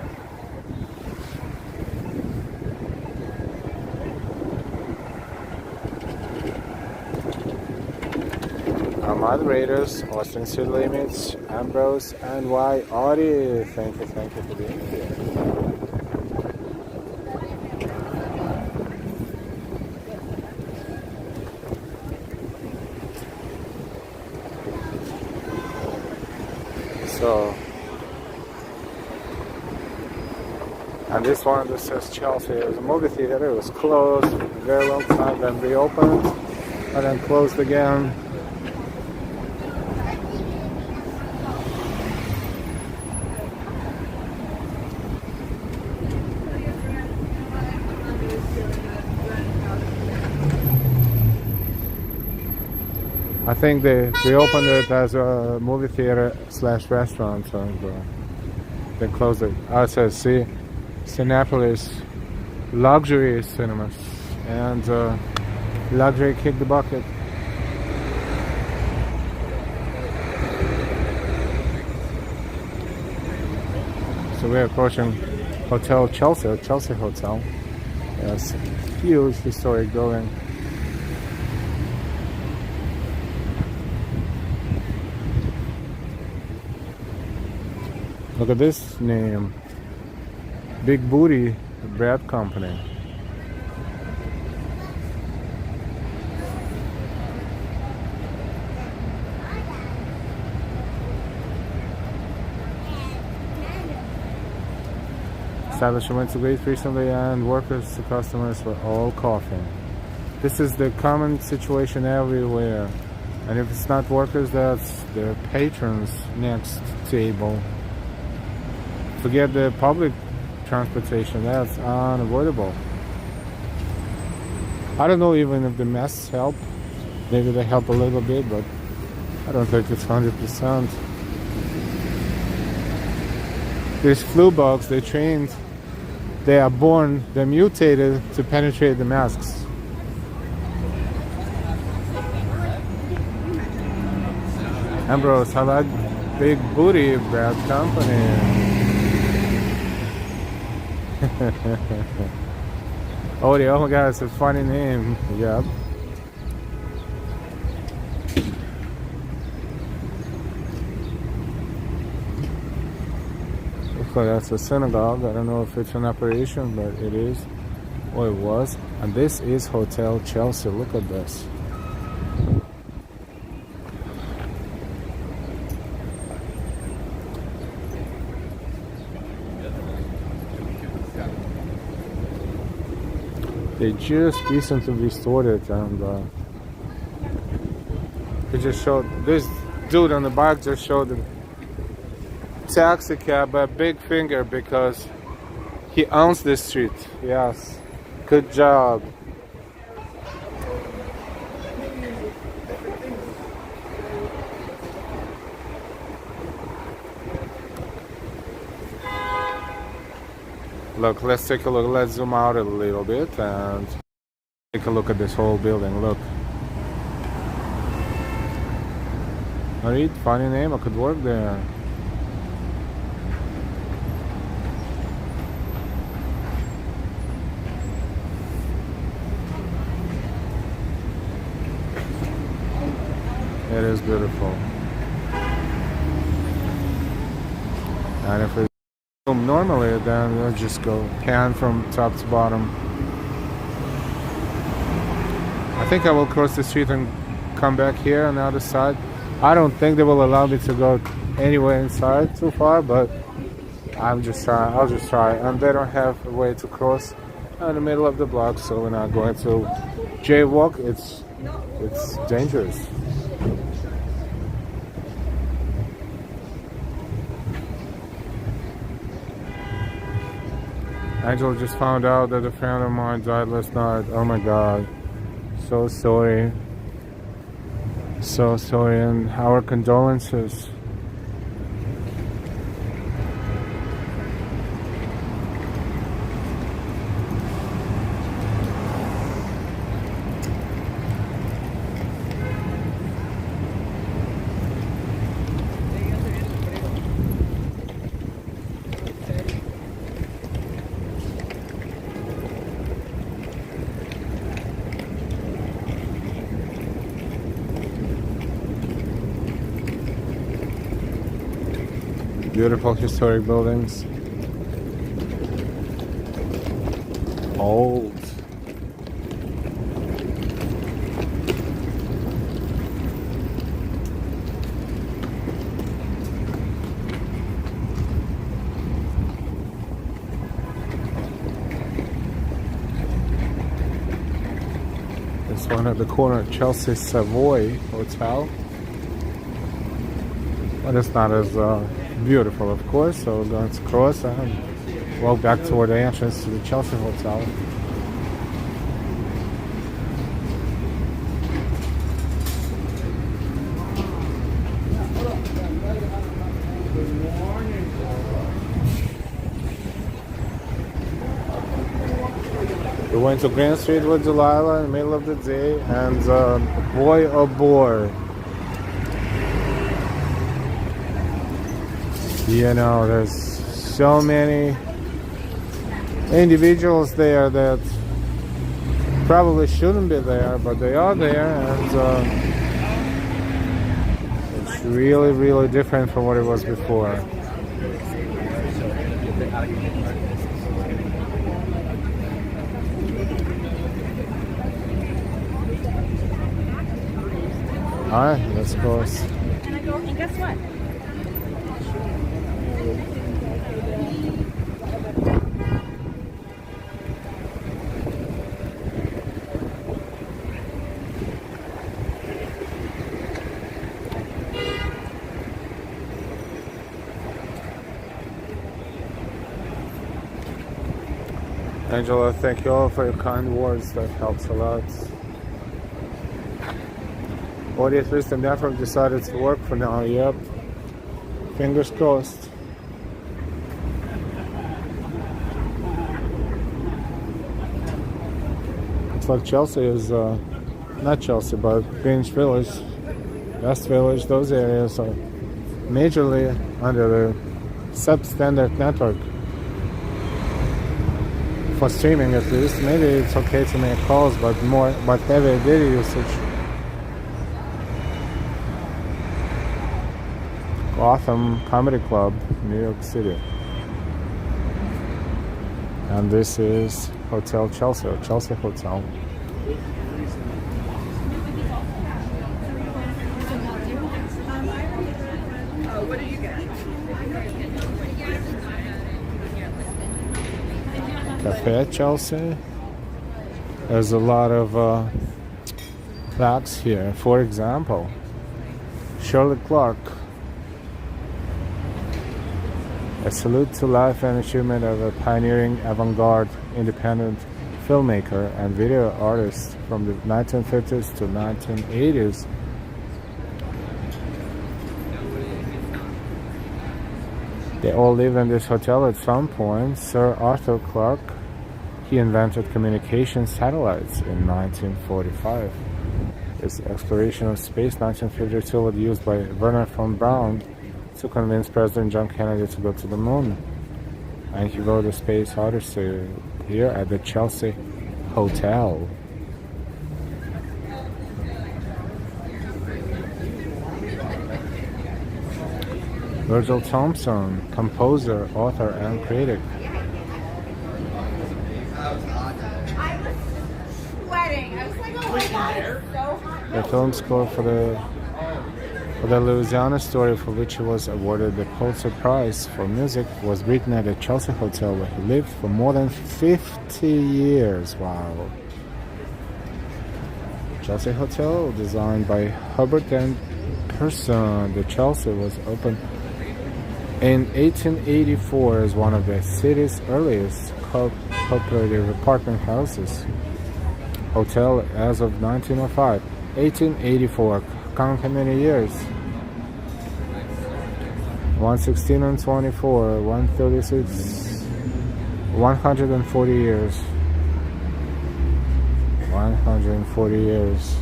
Our moderators, Austin City Limits, Ambrose, and Y. Audie. Thank you for being here. So, and this one that says Chelsea, it was a movie theater. It was closed for a very long time, then reopened, and then closed again. I think they opened it as a movie theater / restaurant, and they closed it. It says, see, Cinepolis Luxury Cinemas and Luxury Kick the Bucket. So we're approaching Hotel Chelsea, Chelsea Hotel. It's a huge historic building. Look at this name, Big Booty Bread Company. Establishment to great recently, and workers to customers were all coughing. This is the common situation everywhere, and if it's not workers, that's the patrons next table. Forget the public transportation, that's unavoidable. I don't know even if the masks help. Maybe they help a little bit, but I don't think it's 100%. These flu bugs, they are born, they're mutated to penetrate the masks. Ambrose, I like Big Booty Bread Company. Oh my god, it's a funny name. Yep. Looks like that's a synagogue. I don't know if it's an operation, but it is. Or it was. And this is Hotel Chelsea. Look at this. They just recently restored it, and they just showed, this dude on the bike just showed the taxi cab a big finger because he owns this street. Yes, Good job. Look, let's take a look. Let's zoom out a little bit and take a look at this whole building. Look. Alright, funny name. I could work there. It is beautiful. And if we zoom normally, then we'll just go pan from top to bottom. I think I will cross the street and come back here on the other side. I don't think they will allow me to go anywhere inside too far, but I'll just try. And they don't have a way to cross in the middle of the block, so we're not going to jaywalk. It's dangerous. Angela just found out that a friend of mine died last night. Oh my God. So sorry. So sorry, and our condolences. Beautiful historic buildings. Old. This one at the corner of Chelsea Savoy Hotel. But it's not as beautiful, of course, so we're going to cross and walk back toward the entrance to the Chelsea Hotel. We went to Grand Street with Delilah in the middle of the day, and boy oh boy, you know, there's so many individuals there that probably shouldn't be there, but they are there, and it's really, really different from what it was before. Alright, let's go. And guess what? Angela, thank you all for your kind words. That helps a lot. Audio System Network decided to work for now. Yep. Fingers crossed. Looks like Chelsea is, not Chelsea, but Greenwich Village, West Village, those areas are majorly under the substandard network. For streaming at least. Maybe it's okay to make calls, but heavy data usage. Gotham Comedy Club, New York City. And this is Hotel Chelsea, or Chelsea Hotel. What do you get? Cafe at Chelsea. There's a lot of plaques here. For example, Shirley Clark. A salute to life and achievement of a pioneering avant-garde independent filmmaker and video artist from the 1950s to 1980s. They all lived in this hotel at some point. Sir Arthur Clarke, he invented communication satellites in 1945. His exploration of space 1952 was used by Werner von Braun to convince President John Kennedy to go to the moon. And he wrote a Space Odyssey here at the Chelsea Hotel. Virgil Thompson, composer, author, and critic. I was sweating. I was like, oh my god, it's so hot. The film score for the Louisiana Story, for which he was awarded the Pulitzer Prize for music, was written at the Chelsea Hotel, where he lived for more than 50 years. Wow. Chelsea Hotel, designed by Hubbard and Person. The Chelsea was opened in 1884 as one of the city's earliest cooperative apartment houses. Hotel as of 1905. 1884. Count how many years? 116 and 24. 136. 140 years. 140 years.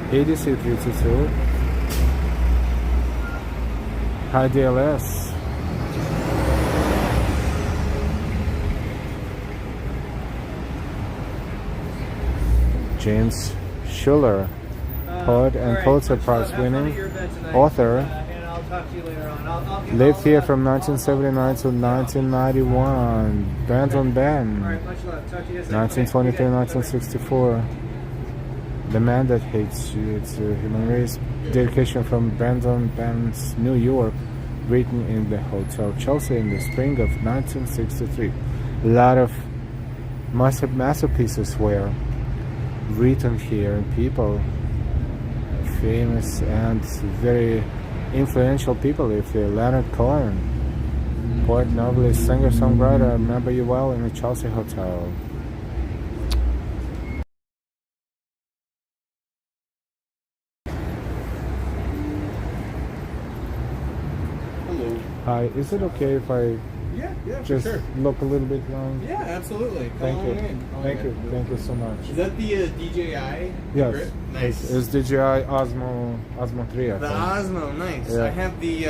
ADC 322. High DLS. James Schuller, poet and Pulitzer Prize winning author, lived here from 1979 to 1991. Brandon Ben, 1923-1964. The Man That Hates You. It's a human race dedication from Brandon Ben's New York, written in the Hotel Chelsea in the spring of 1963. A lot of masterpieces were written here, and people, famous and very influential people, if Leonard Cohen, poet, novelist, singer, songwriter, I remember you well in the Chelsea Hotel. Hello. Hi, is it okay if I Yeah, just look a little bit around? Yeah, absolutely. Thank you. Thank you so much. Is that the DJI? Yes. grip? Nice. It's DJI Osmo 3, I The think. Osmo, nice. Yeah. I have the,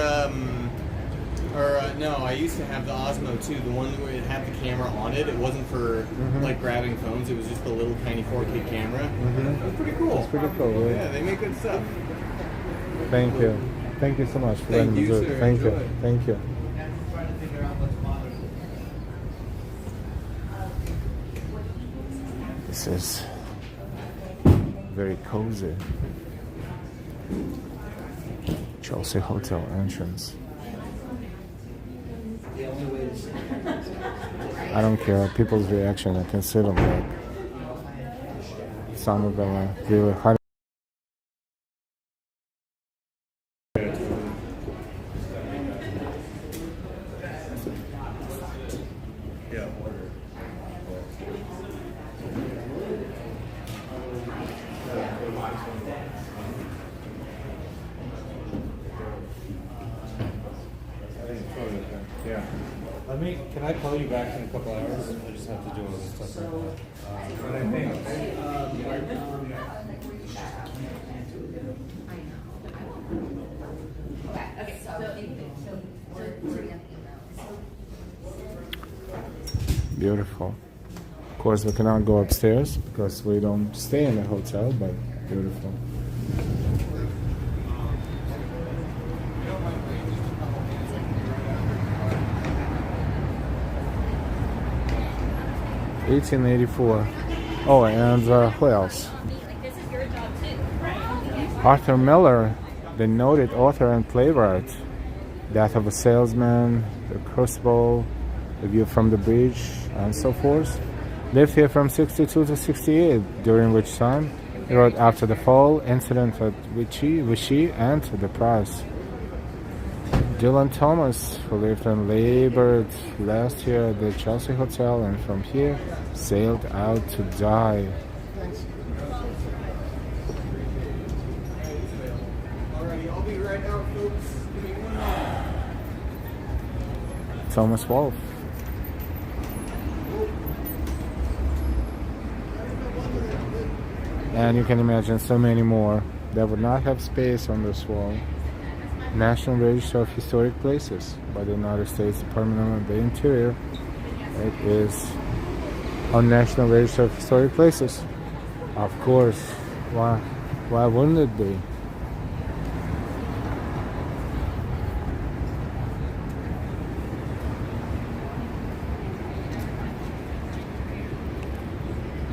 no, I used to have the Osmo 2, the one where it had the camera on it. It wasn't for, like, grabbing phones. It was just a little tiny 4K camera. It was pretty cool. It's pretty cool, yeah. Yeah, they make good stuff. Thank you. Thank you so much for Thank letting me you, do it. sir. Thank you. Enjoy. Thank you. This is very cozy. Chelsea Hotel entrance. I don't care people's reaction. I can sit on that. Some of them are really hard. Can I call you back in a couple hours? I just have to do all this stuff right now. But I think, Beautiful. Of course, we cannot go upstairs because we don't stay in the hotel, but beautiful. (1884). Oh, and who else? This is your job too. Arthur Miller, the noted author and playwright. Death of a Salesman, The Crucible, The View from the Bridge, and so forth. Lived here from 62 to 68, during which time he wrote After the Fall, Incident at Vichy, and The Price. Dylan Thomas, who lived and labored last year at the Chelsea Hotel and from here sailed out to die. Alrighty, I'll be right out, folks. Give me 1 minute. Thomas Wolfe. And you can imagine so many more that would not have space on this wall. National Register of Historic Places by the United States Department of the Interior. It is on National Register of Historic Places. Of course. Why wouldn't it be?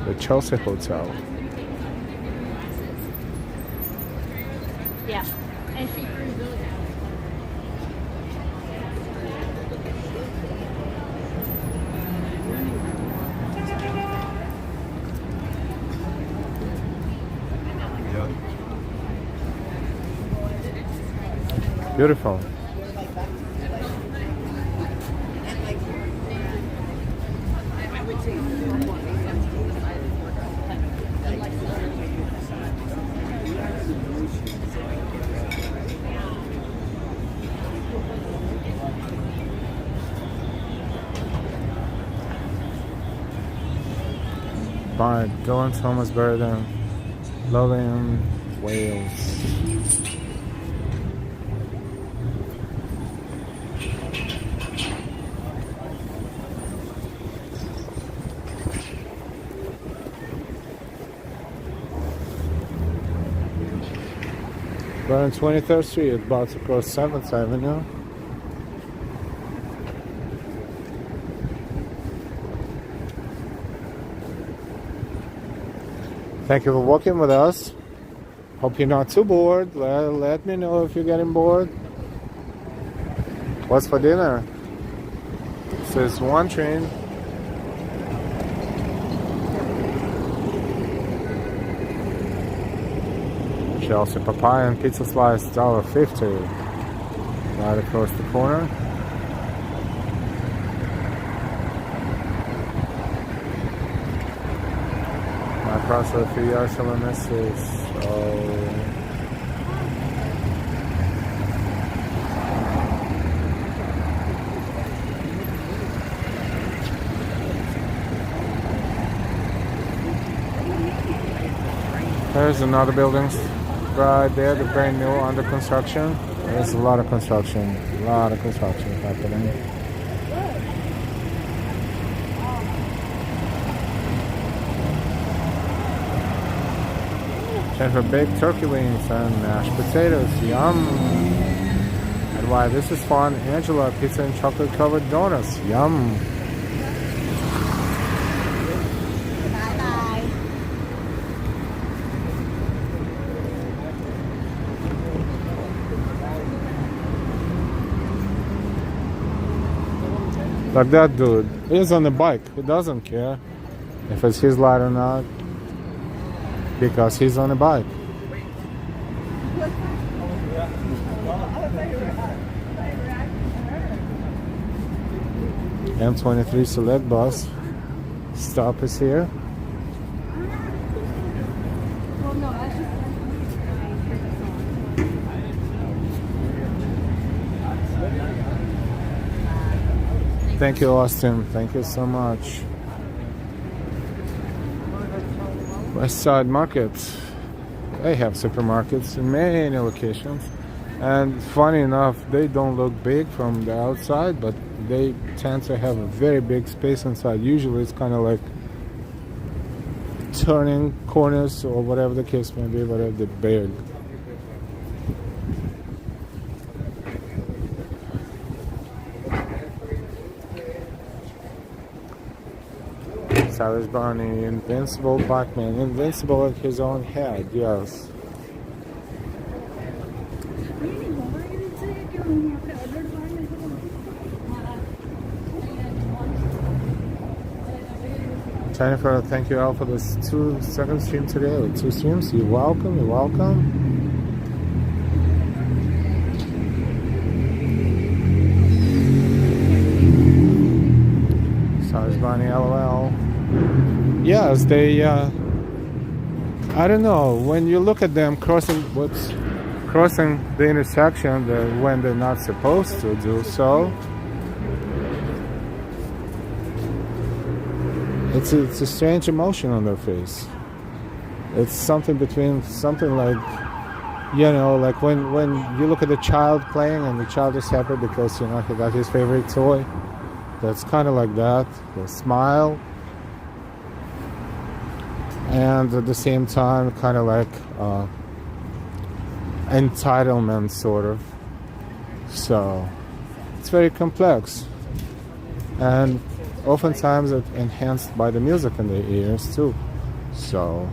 The Chelsea Hotel. Yeah. And she threw those out. Beautiful. By Dylan Thomas buried in Lothian, Wales. We're on 23rd Street, about to cross 7th Avenue. Thank you for walking with us. Hope you're not too bored. Let me know if you're getting bored. What's for dinner? So it's one train. Chelsea papaya and pizza slice, $1.50. Right across the corner. Across the 3 yards from the There's another building right there, the brand new under construction. There's a lot of construction happening. Time for baked turkey wings and mashed potatoes. Yum! And why this is fun, Angela pizza and chocolate covered donuts. Yum! Bye-bye. Like that dude. He's on the bike. He doesn't care if it's his light or not. Because he's on a bike. M23 Select Bus stop is here. Thank you, Austin. Thank you so much. West Side Market. They have supermarkets in many locations, and funny enough, they don't look big from the outside, but they tend to have a very big space inside. Usually it's kind of like turning corners or whatever the case may be, whatever they're big. Cyrus Barney, invincible Batman, invincible in his own head, yes. Jennifer, thank you all for this second stream today, with 2 streams. You're welcome, you're welcome. funny, lol. Yes, they, I don't know, when you look at them crossing the intersection when they're not supposed to do so, it's a strange emotion on their face. It's something between something like, you know, like when you look at a child playing and the child is happy because, you know, he got his favorite toy. That's kind of like that. They smile. And at the same time, kind of like entitlement, sort of. So, it's very complex. And oftentimes it's enhanced by the music in their ears, too. So...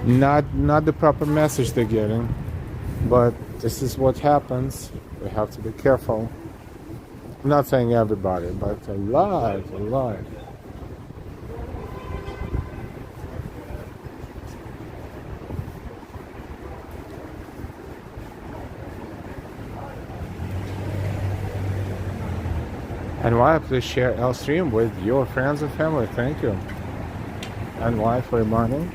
Not the proper message they're getting, but this is what happens. We have to be careful. I'm not saying everybody, but a lot. And why? Please share our stream with your friends and family. Thank you. And why for reminding?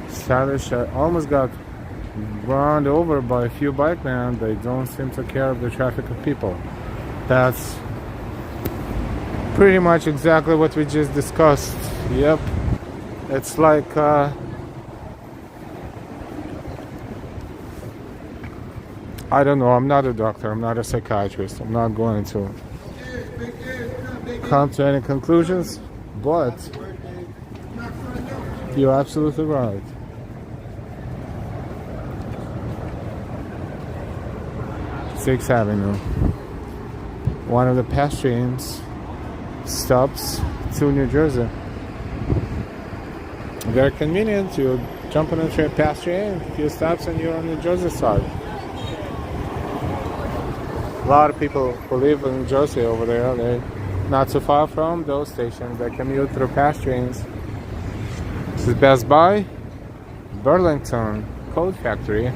Stylish, I almost got run over by a few bike men. They don't seem to care of the traffic of people. That's pretty much exactly what we just discussed. Yep. It's like I don't know, I'm not a doctor, I'm not a psychiatrist. I'm not going to come to any conclusions, but you're absolutely right. 6th Avenue. One of the pedestrians stops to New Jersey. Very convenient. You jump on a pedestrian, a few stops, and you're on the Jersey side. A lot of people who live in New Jersey over there, they're not too far from those stations. They commute through pedestrians. This is Best Buy, Burlington Code Factory,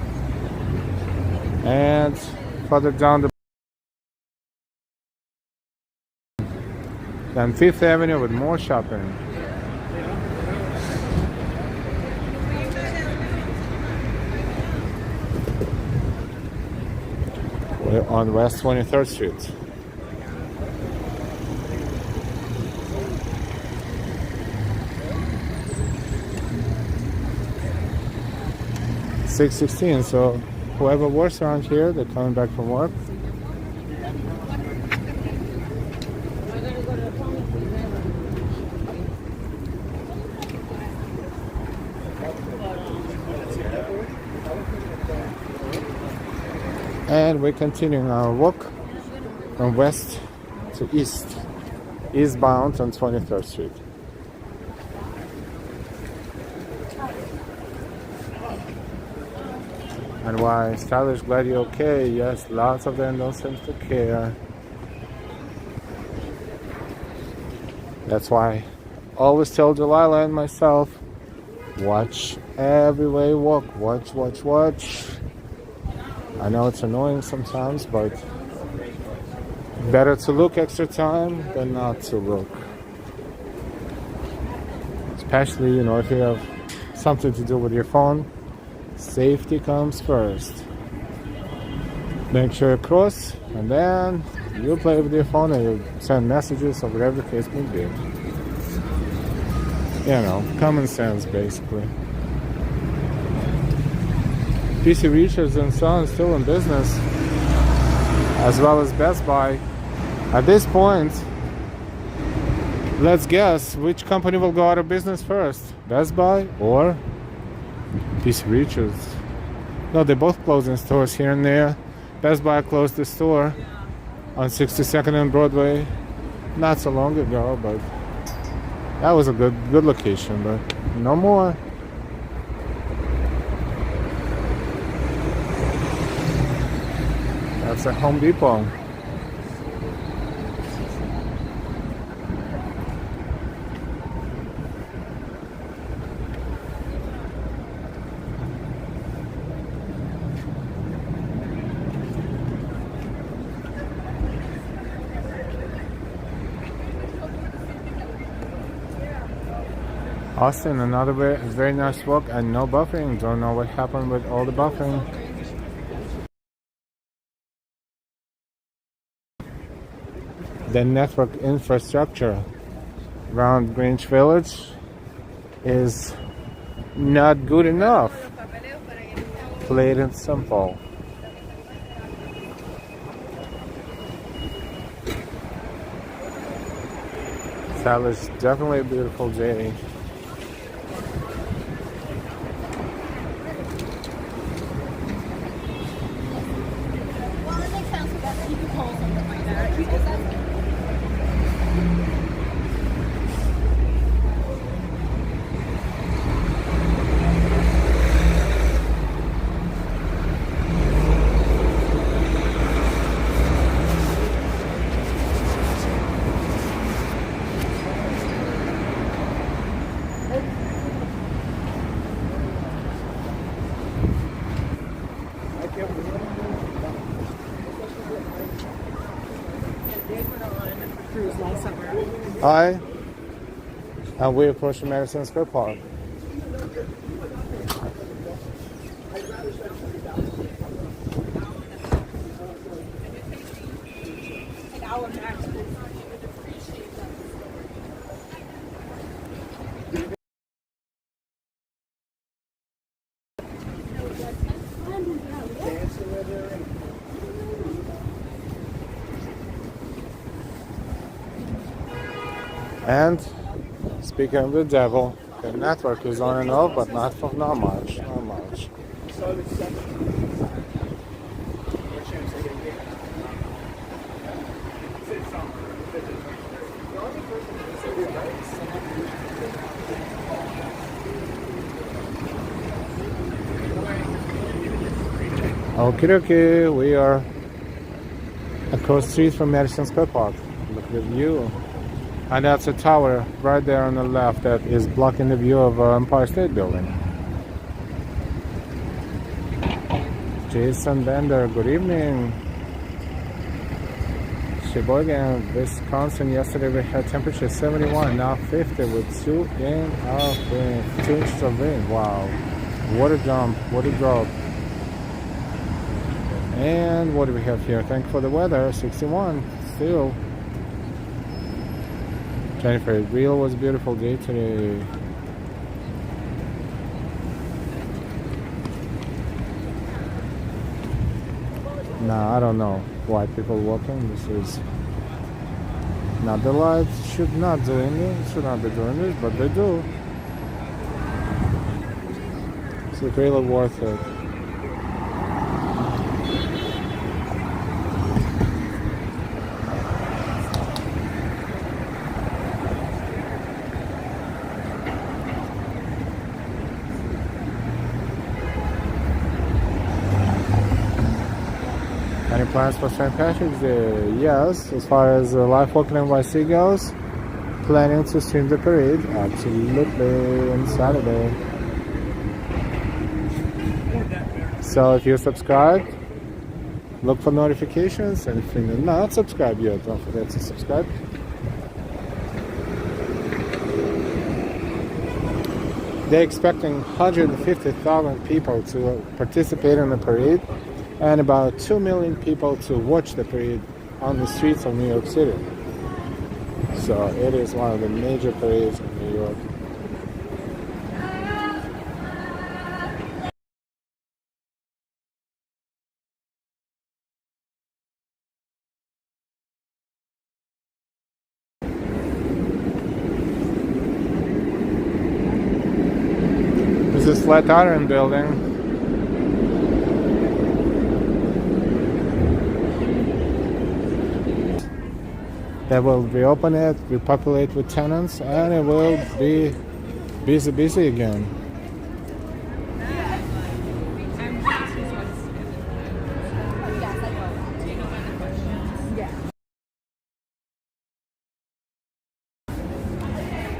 and further down the then 5th Avenue with more shopping. We're on West 23rd Street. $6:16, so whoever works around here, they're coming back from work. And we're continuing our walk from west to east, eastbound on 23rd Street. And why? Stylish, glad you're okay. Yes, lots of them don't seem to care. That's why I always tell Delilah and myself, watch every way you walk. Watch, watch, watch. I know it's annoying sometimes, but better to look extra time than not to look. Especially, you know, if you have something to do with your phone, safety comes first. Make sure you cross, and then you play with your phone and you send messages or whatever the case may be. You know, common sense basically. PC Richards and Sons still in business, as well as Best Buy. At this point, let's guess which company will go out of business first, Best Buy or PC Richards. No, they both closing stores here and there. Best Buy closed the store on 62nd and Broadway not so long ago, but that was a good location, but no more. That's a Home Depot. Austin, another very nice walk and no buffering. Don't know what happened with all the buffering. The network infrastructure around Greenwich Village is not good enough. Plain and simple. Saturday's definitely a beautiful day. Well, it makes sense because you could pull something like that. Because that's Hi, and we approach Madison Square Park. And speaking of the devil, the network is on and off, but not much, not much. Okay, we are across the street from Madison Square Park. Look at the view. And that's a tower right there on the left that is blocking the view of Empire State Building. Jason Bender, good evening. Sheboygan, Wisconsin. Yesterday we had temperature 71, now 50 with 2 inches of rain. Wow, what a jump, what a drop. And what do we have here? Thank you for the weather, 61 still. Jennifer, it really was a beautiful day today. Nah, I don't know why people walking. This is not the lights. Should not doing this. Should not be doing this, but they do. It's really worth it. Any plans for St. Patrick's Day? Yes, as far as Life Walking NYC goes, planning to stream the parade, absolutely, on Saturday. So if you're subscribed, look for notifications, and if you're not subscribed yet, don't forget to subscribe. They're expecting 150,000 people to participate in the parade, and about 2 million people to watch the parade on the streets of New York City. So it is one of the major parades in New York. This is Flatiron Building. They will reopen it, repopulate with tenants, and it will be busy again.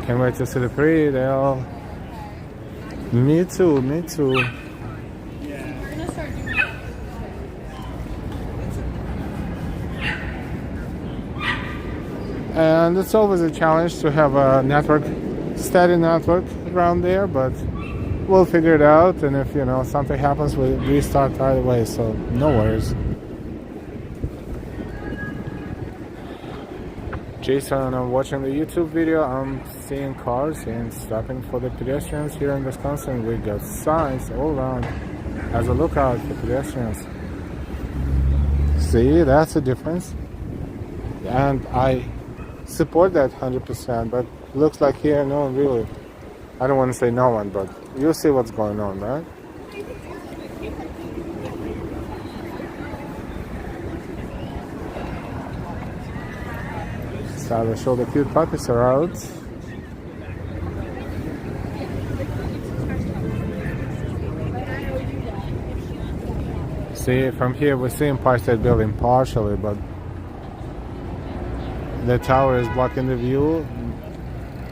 Can't wait to see the parade. They all. Me too. Me too. And it's always a challenge to have a network steady network around there, but we'll figure it out. And if something happens, we restart right away. So no worries. Jason, I'm watching the YouTube video. I'm seeing cars and stopping for the pedestrians here in Wisconsin. We got signs all around as a lookout for pedestrians. See, that's a difference. And I support that 100%, but looks like here, no one really. I don't want to say no one, but you see what's going on, right? So they show the cute puppies are out. See, from here we see Empire State Building partially, but the tower is blocking the view.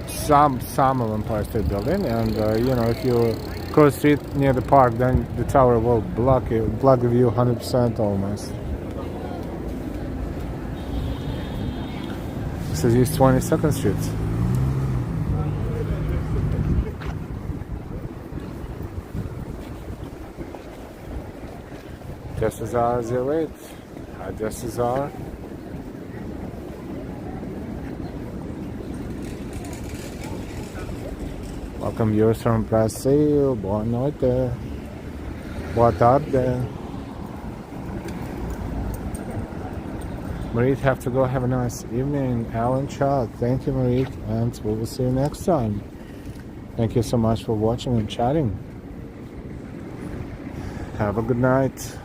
Some of Empire State Building, and if you cross the street near the park, then the tower will block the view 100% almost. This is East 22nd Street. This is our 08. This is our welcome viewers from Brazil. Boa noite. Boa tarde. Marit, have to go. Have a nice evening. Alan Child, thank you, Marit, and we will see you next time. Thank you so much for watching and chatting. Have a good night.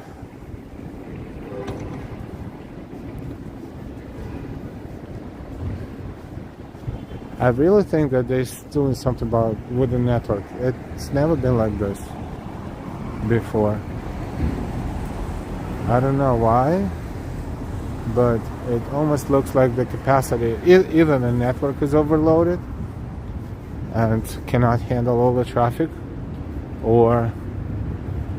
I really think that they're doing something with the network. It's never been like this before. I don't know why, but it almost looks like the capacity, either the network is overloaded and cannot handle all the traffic, or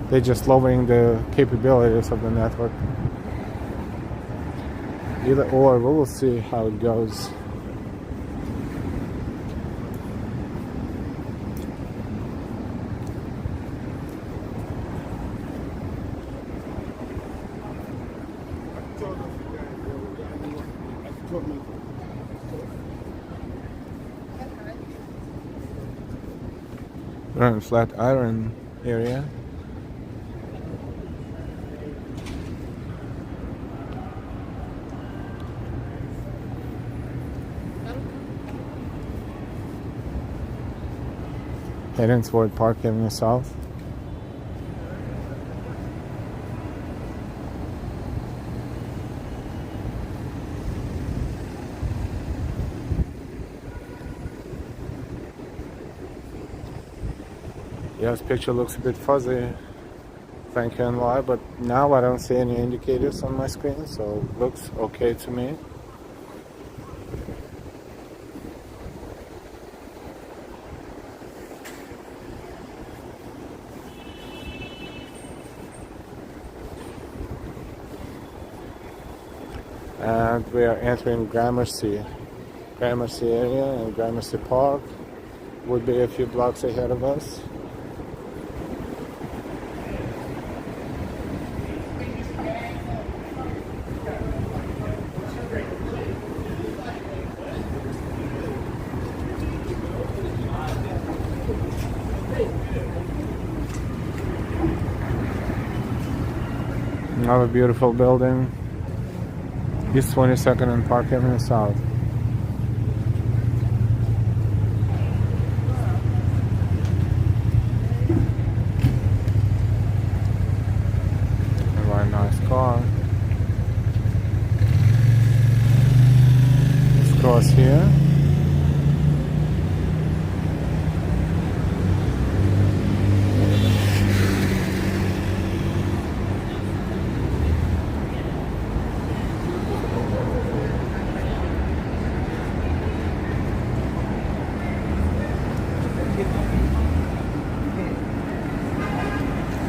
they're just lowering the capabilities of the network. Either or, we will see how it goes. We're in Flatiron area. Heading toward Park Avenue South. Yeah, this picture looks a bit fuzzy, thank you and why, but now I don't see any indicators on my screen, so it looks okay to me. And we are entering Gramercy area, and Gramercy Park would be a few blocks ahead of us. Another beautiful building. East 22nd and Park Avenue South. A very nice car. Let's cross here.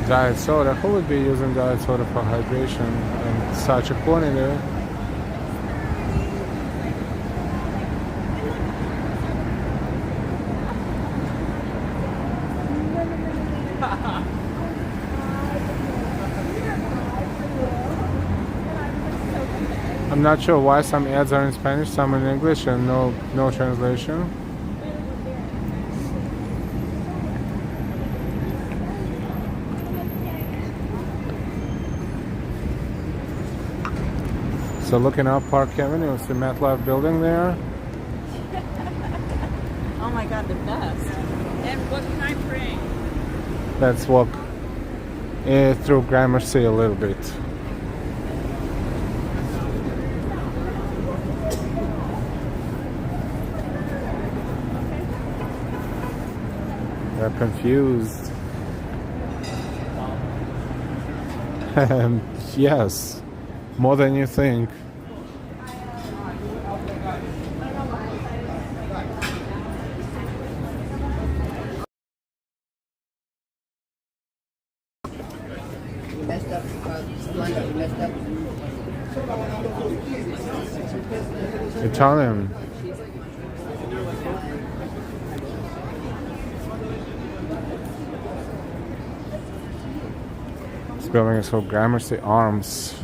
Diet soda. Who would be using diet soda for hydration in such a quantity? I'm not sure why some ads are in Spanish, some in English, and no translation. So looking up Park Avenue, it's the MetLife building there. Oh my god, the best. And what can I bring? Let's walk through Gramercy a little bit. They're confused. Yes, more than you think. Italian. This building is called Gramercy Arms.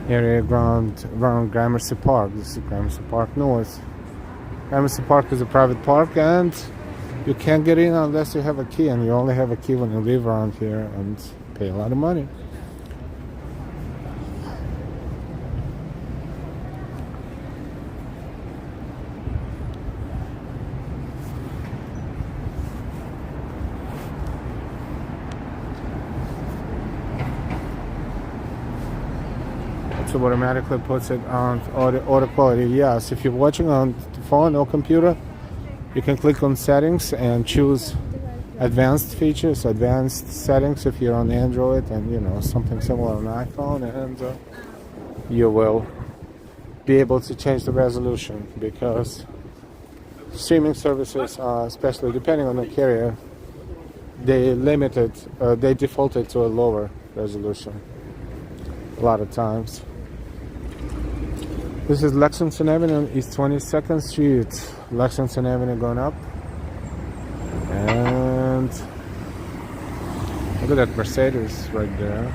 Area around Gramercy Park. This is Gramercy Park North. Gramercy Park is a private park, and you can't get in unless you have a key, and you only have a key when you live around here and pay a lot of money. So automatically puts it on auto quality. Yes, if you're watching on the phone or computer, you can click on settings and choose advanced features, advanced settings if you're on Android, and something similar on iPhone, and you will be able to change the resolution, because streaming services, especially depending on the carrier, they defaulted to a lower resolution a lot of times. This is Lexington Avenue, East 22nd Street. Lexington Avenue going up. And look at that Mercedes right there.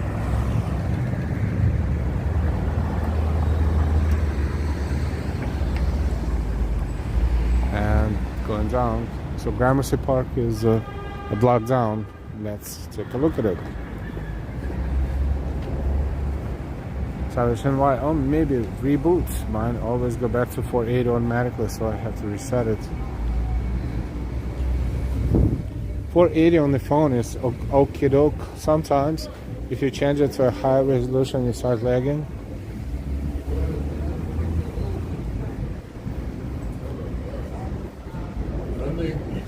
And going down. So Gramercy Park is a block down. Let's take a look at it. Salvation Y. Oh, maybe reboot. Mine always go back to 480 automatically, so I have to reset it. 480 on the phone is okie doke. Sometimes, if you change it to a higher resolution, you start lagging.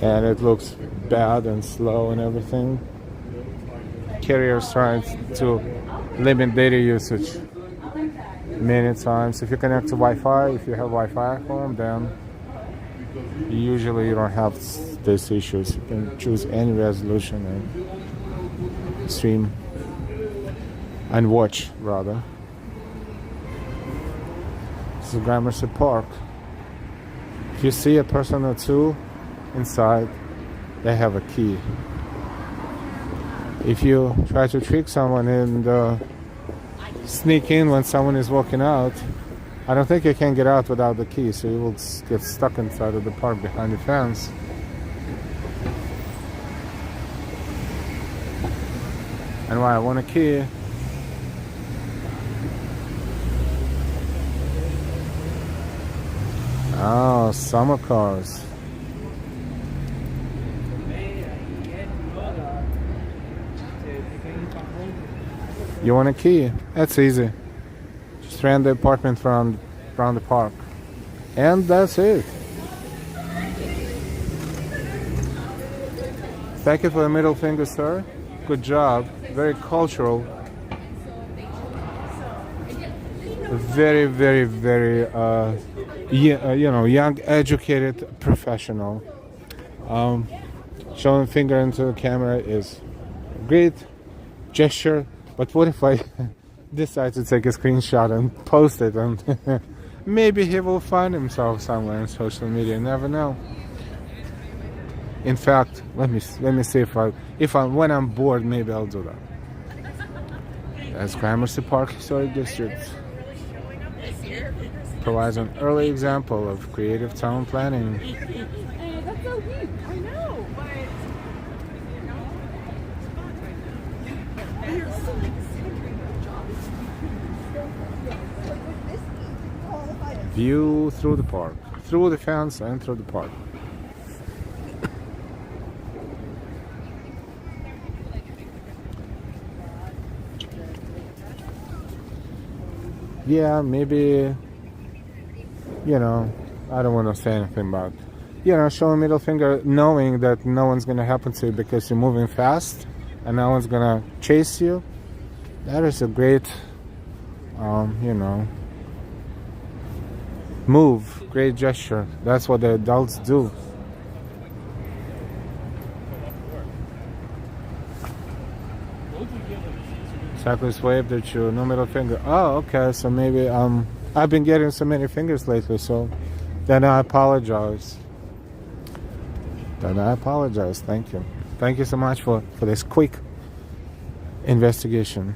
And it looks bad and slow and everything. Carriers trying to limit data usage many times. If you connect to Wi-Fi, if you have Wi-Fi at home, then usually you don't have these issues. You can choose any resolution and stream and watch, rather. This is Gramercy Park. If you see a person or two inside, they have a key. If you try to trick someone and sneak in when someone is walking out, I don't think you can get out without the key, so you will get stuck inside of the park behind the fence. And why I want a key? Oh, summer cars. You want a key? That's easy. Just rent the apartment around the park. And that's it. Thank you for the middle finger, sir. Good job. Very cultural. Very, very, very, young, educated professional. Showing finger into the camera is a great gesture. But what if I decide to take a screenshot and post it, and maybe he will find himself somewhere on social media. You never know. In fact, let me see if when I'm bored, maybe I'll do that. That's Gramercy Park Historic District. Provides an early example of creative town planning. Hey, that's so cute. I know, but you're still like a job. Like with this, you qualify as View through the park, through the fence and through the park. Yeah, maybe, you know, I don't want to say anything about, you know, show a middle finger, knowing that no one's going to happen to you because you're moving fast and no one's going to chase you. That is a great, you know, move, great gesture. That's what the adults do. Cyclist waved at you, no middle finger. Oh, okay, so maybe I've been getting so many fingers lately, so then I apologize. Thank you. Thank you so much for this quick investigation.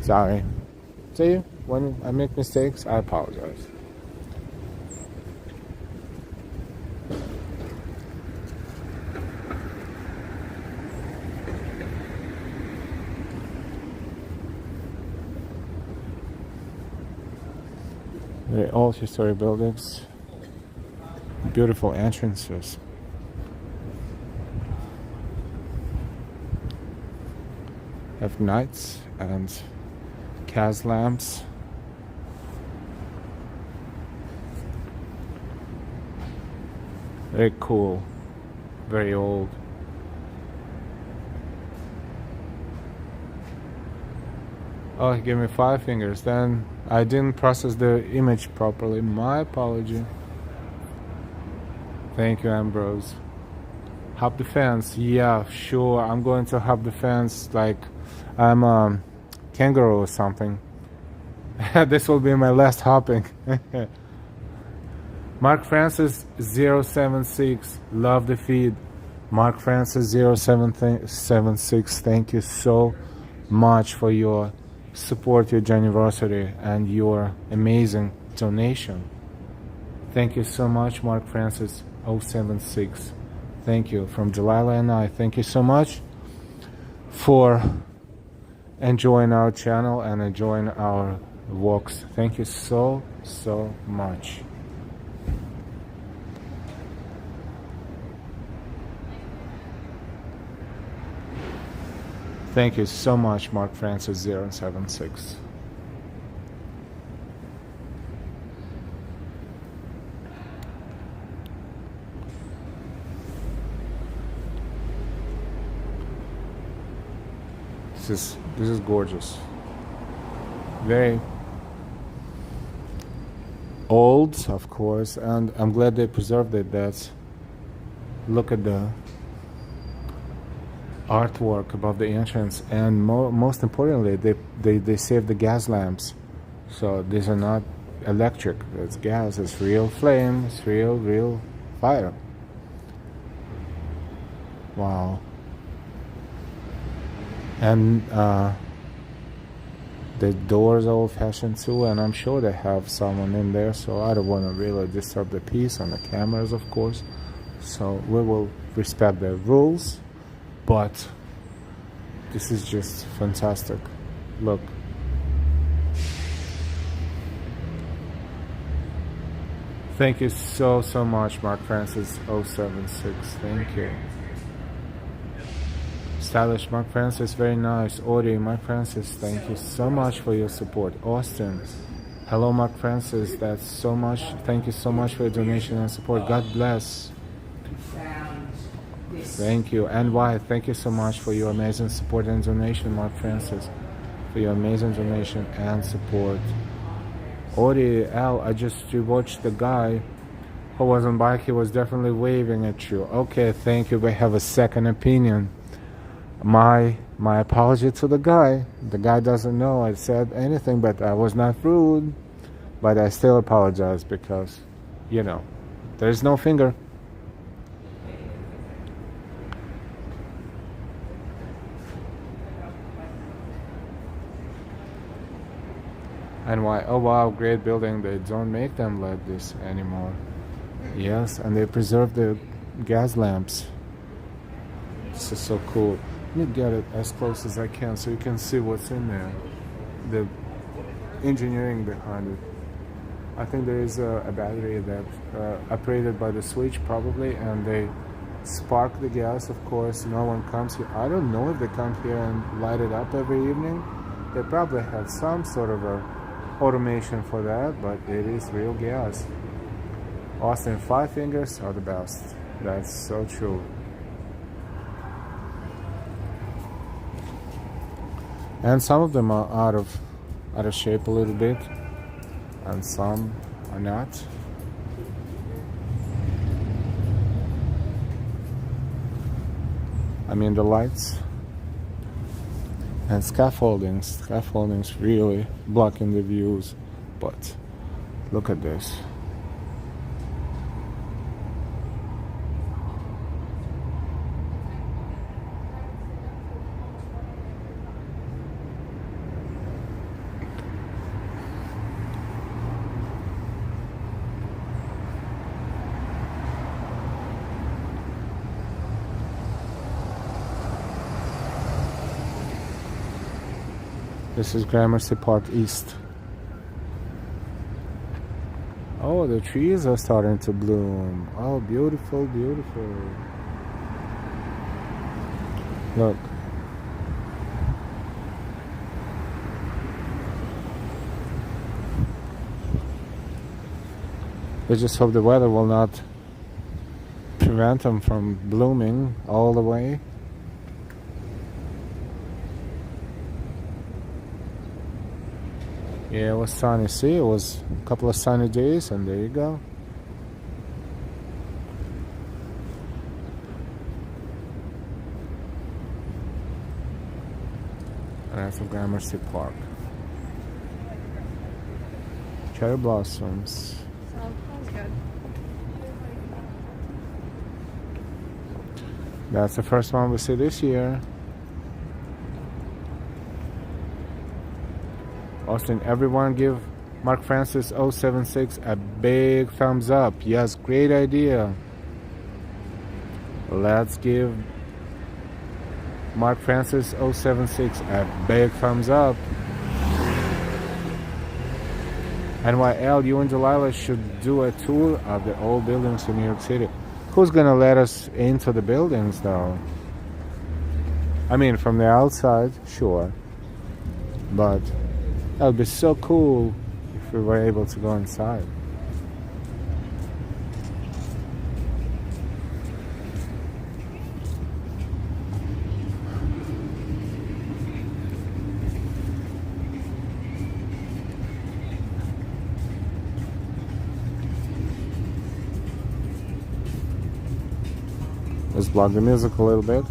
Sorry. See, when I make mistakes, I apologize. Very old historic buildings, beautiful entrances. Have nights and gas lamps. Very cool, very old. Oh, he gave me 5 fingers. Then I didn't process the image properly. My apology. Thank you, Ambrose. Hop the fence. Yeah, sure. I'm going to hop the fence like I'm a kangaroo or something. This will be my last hopping. Mark Francis 076. Love the feed. Mark Francis 0776. Thank you so much for your support, your generosity, and your amazing donation. Thank you so much, Mark Francis 076. Thank you. From Delilah and I, thank you so much for enjoying our channel and enjoying our walks. Thank you so much. Thank you so much, Mark Francis 076. This is gorgeous. Very old, of course, and I'm glad they preserved it. Look at the artwork above the entrance, and most importantly, they saved the gas lamps, so these are not electric, it's gas, it's real flame, it's real fire. Wow. And the doors are old-fashioned too, and I'm sure they have someone in there, so I don't want to really disturb the peace, and the cameras, of course, so we will respect the rules. But this is just fantastic. Look. Thank you so much, Mark Francis 076. Thank you. Stylish Mark Francis, very nice. Audie, Mark Francis, thank you so much for your support. Austin, hello, Mark Francis. That's so much. Thank you so much for your donation and support. God bless. Thank you. NY, thank you so much for your amazing support and donation, Mark Francis. For your amazing donation and support. Audie L, I just rewatched the guy who was on bike, he was definitely waving at you. Okay, thank you, but have a second opinion. My apology to the guy. The guy doesn't know I said anything, but I was not rude. But I still apologize because, you know, there's no finger. And why? Oh wow, great building. They don't make them like this anymore. Yes, and they preserve the gas lamps. This is so cool. Let me get it as close as I can so you can see what's in there. The engineering behind it. I think there is a battery that operated by the switch probably, and they spark the gas. Of course, no one comes here. I don't know if they come here and light it up every evening. They probably have some sort of a automation for that, but it is real gas. Austin, 5 fingers are the best. That's so true. And some of them are out of shape a little bit, and some are not. I mean the lights and scaffoldings really blocking the views, but look at this. This is Gramercy Park East. Oh, the trees are starting to bloom. Oh, beautiful, beautiful. Look. We just hope the weather will not prevent them from blooming all the way. Yeah, it was sunny. See, it was a couple of sunny days, and there you go. And that's the Gramercy Park. Cherry blossoms. Sounds good. That's the first one we see this year. Austin, everyone give Mark Francis 076 a big thumbs up. Yes, great idea. Let's give Mark Francis 076 a big thumbs up. NYL, you and Delilah should do a tour of the old buildings in New York City. Who's gonna let us into the buildings though? I mean, from the outside, sure. But that would be so cool if we were able to go inside. Let's block the music a little bit.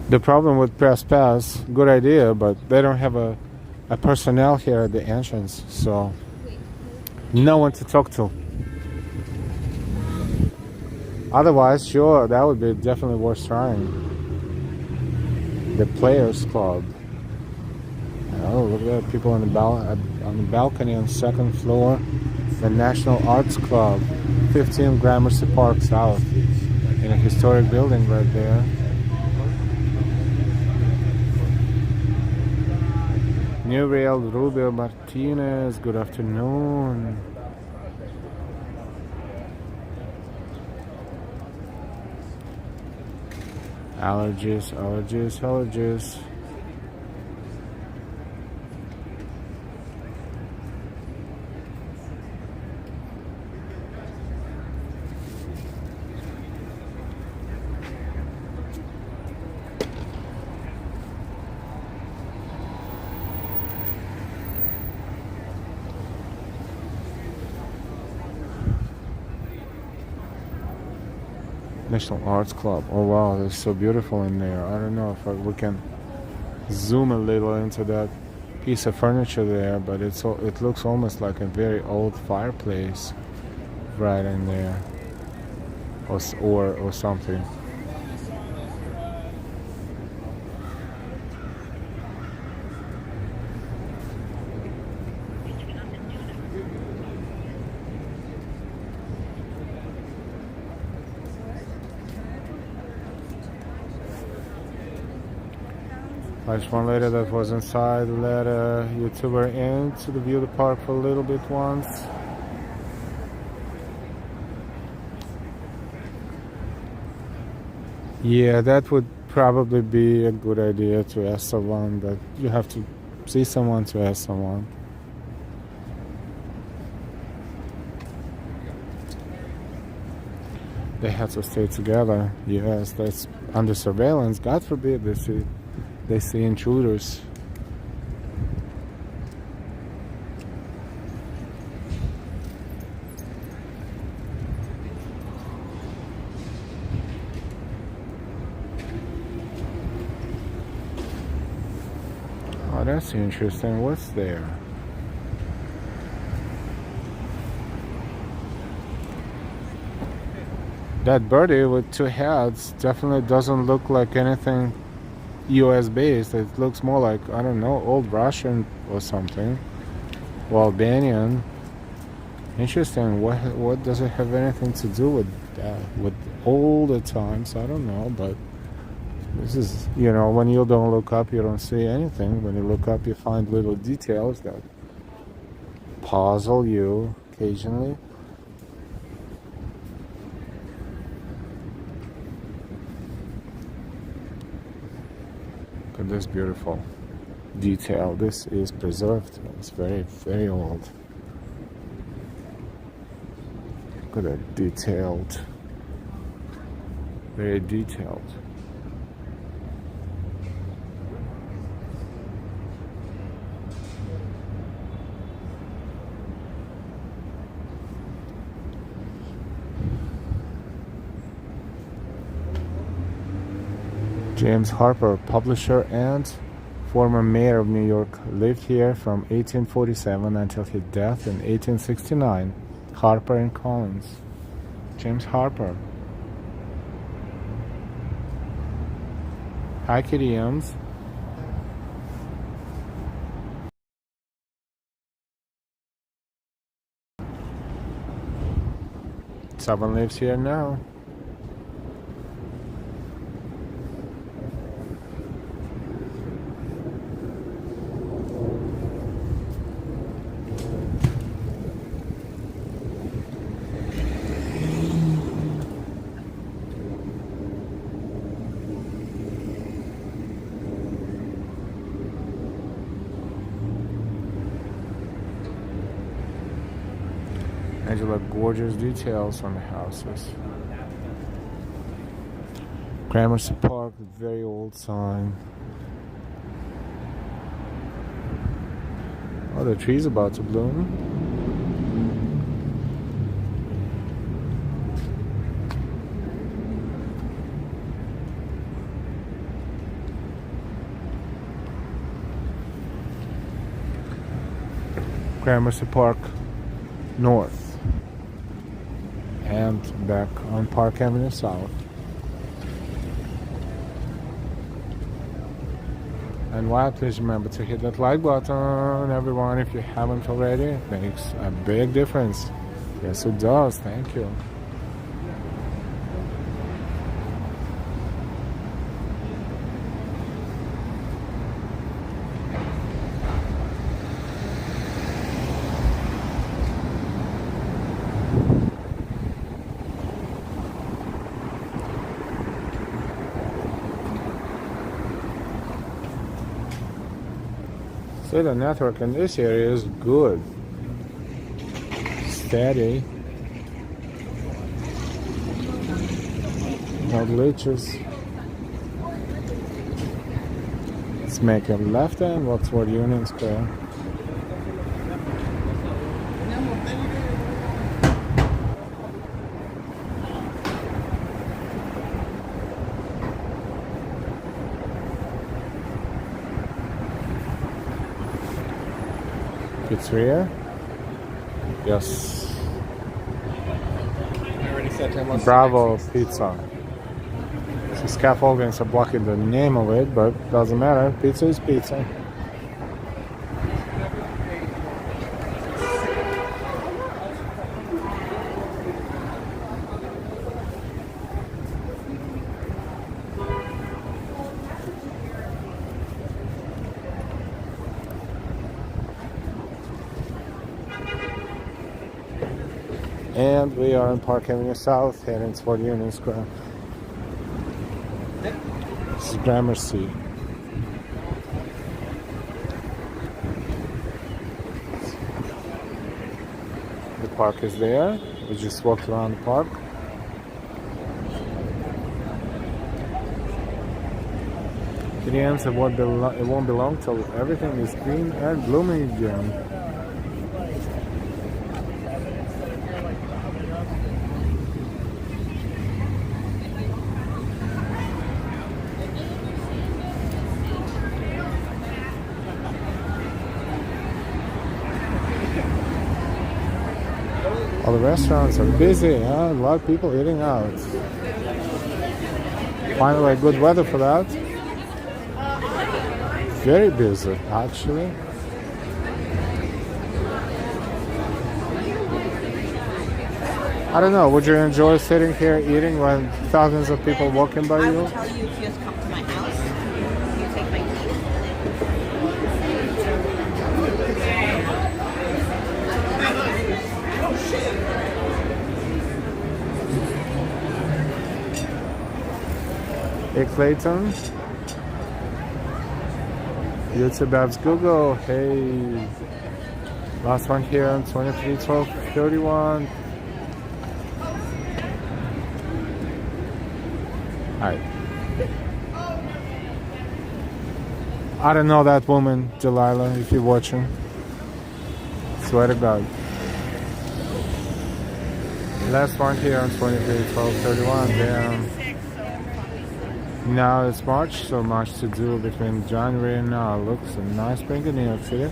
The problem with Press Pass, good idea, but they don't have a personnel here at the entrance, so no one to talk to. Otherwise, sure, that would be definitely worth trying. The Players Club. Oh, look at that, people on the balcony on the second floor. The National Arts Club, 15 Gramercy Park South, in a historic building right there. New Real Rubio Martinez, good afternoon. Allergies, allergies, allergies. National Arts Club. Oh wow, it's so beautiful in there. I don't know if we can zoom a little into that piece of furniture there, but it looks almost like a very old fireplace right in there, or something. I just one lady that was inside let a YouTuber in to view the park for a little bit once. Yeah, that would probably be a good idea to ask someone, but you have to see someone to ask someone. They had to stay together. Yes, that's under surveillance. God forbid they see intruders. Oh, that's interesting. What's there? That birdie with two heads definitely doesn't look like anything US based. It looks more like, I don't know, old Russian or something, or Albanian. Interesting. What does it have anything to do with that, with older times? I don't know, but this is, you know, when you don't look up you don't see anything. When you look up you find little details that puzzle you occasionally. This beautiful detail. This is preserved. It's very, very old. Look at that detailed. Very detailed. James Harper, publisher and former mayor of New York, lived here from 1847 until his death in 1869. Harper and Collins. James Harper. Hi, Kitty Ems. Someone lives here now. Angela, gorgeous details on the houses. Gramercy Park, very old sign. Oh, the tree's about to bloom. Gramercy Park North. And back on Park Avenue South. And while, please remember to hit that like button, everyone, if you haven't already. It makes a big difference. Yes, it does. Thank you. So the network in this area is good. Steady. No glitches. Let's make a left and walk toward Union Square. Pizzeria? Yes. I already said to him. Bravo Pizza. So scaffoldings are blocking the name of it, but doesn't matter. Pizza is pizza. And we are on Park Avenue South, heading toward Union Square. This is Gramercy. The park is there. We just walked around the park. In the end, it won't be long till everything is green and blooming again. All the restaurants are busy, huh? A lot of people eating out. Finally, good weather for that. Very busy, actually. I don't know, would you enjoy sitting here eating when thousands of people walking by I you? will tell you if you just come to my house. You take my keys. Hey Clayton. YouTube Babs Google. Hey. Last one here on 23/12/31. Hi. I don't know that woman, Delilah, if you're watching. Swear to God. Last one here on 23/12/31. Damn. Now it's March, so much to do between January and now. Looks a nice spring in New York City.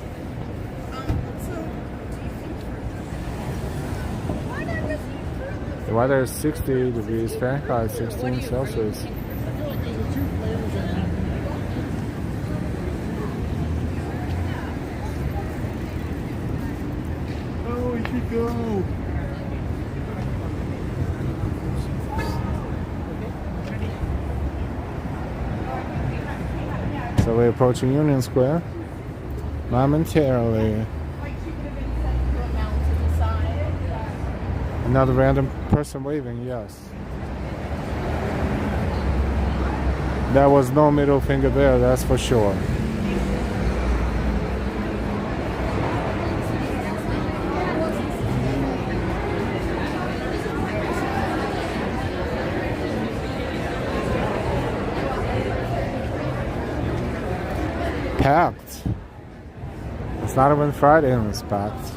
The weather is 60 degrees Fahrenheit, 16 Celsius. Oh, we should go. So we're approaching Union Square momentarily. Another random person waving, yes. There was no middle finger there, that's for sure. Packed. It's not even Friday and it's packed.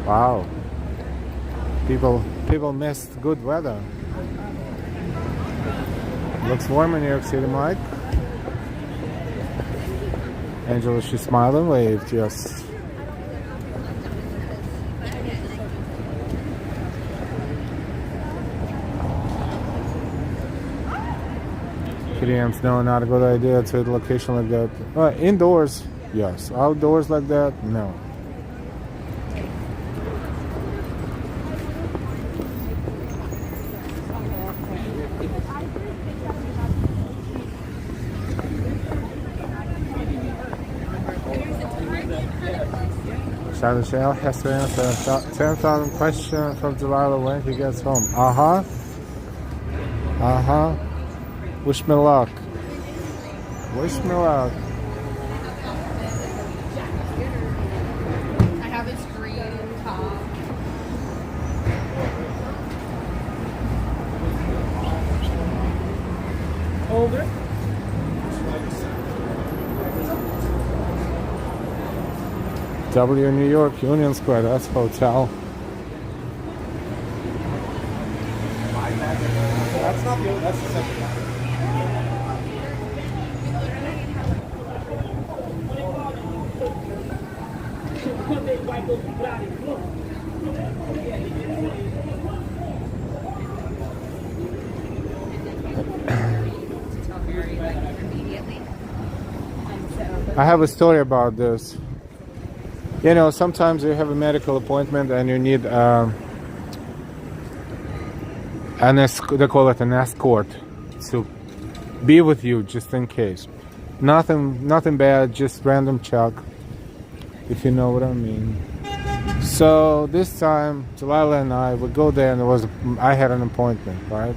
Wow. People missed good weather. Looks warm in New York City, Mike. Angela, she smiled and waved, yes. PDMs, no, not a good idea to a location like that. Indoors, yes. Outdoors like that, no. Charlie Shale has to answer 10,000 questions from Delilah when he gets home. Wish me luck. Wish me luck. W New York, Union Square, that's hotel. That's not the, that's the second one. I have a story about this. You know, sometimes you have a medical appointment and you need they call it an escort to be with you just in case. Nothing bad, just random check, if you know what I mean. So this time, Delilah and I would go there, and I had an appointment, right?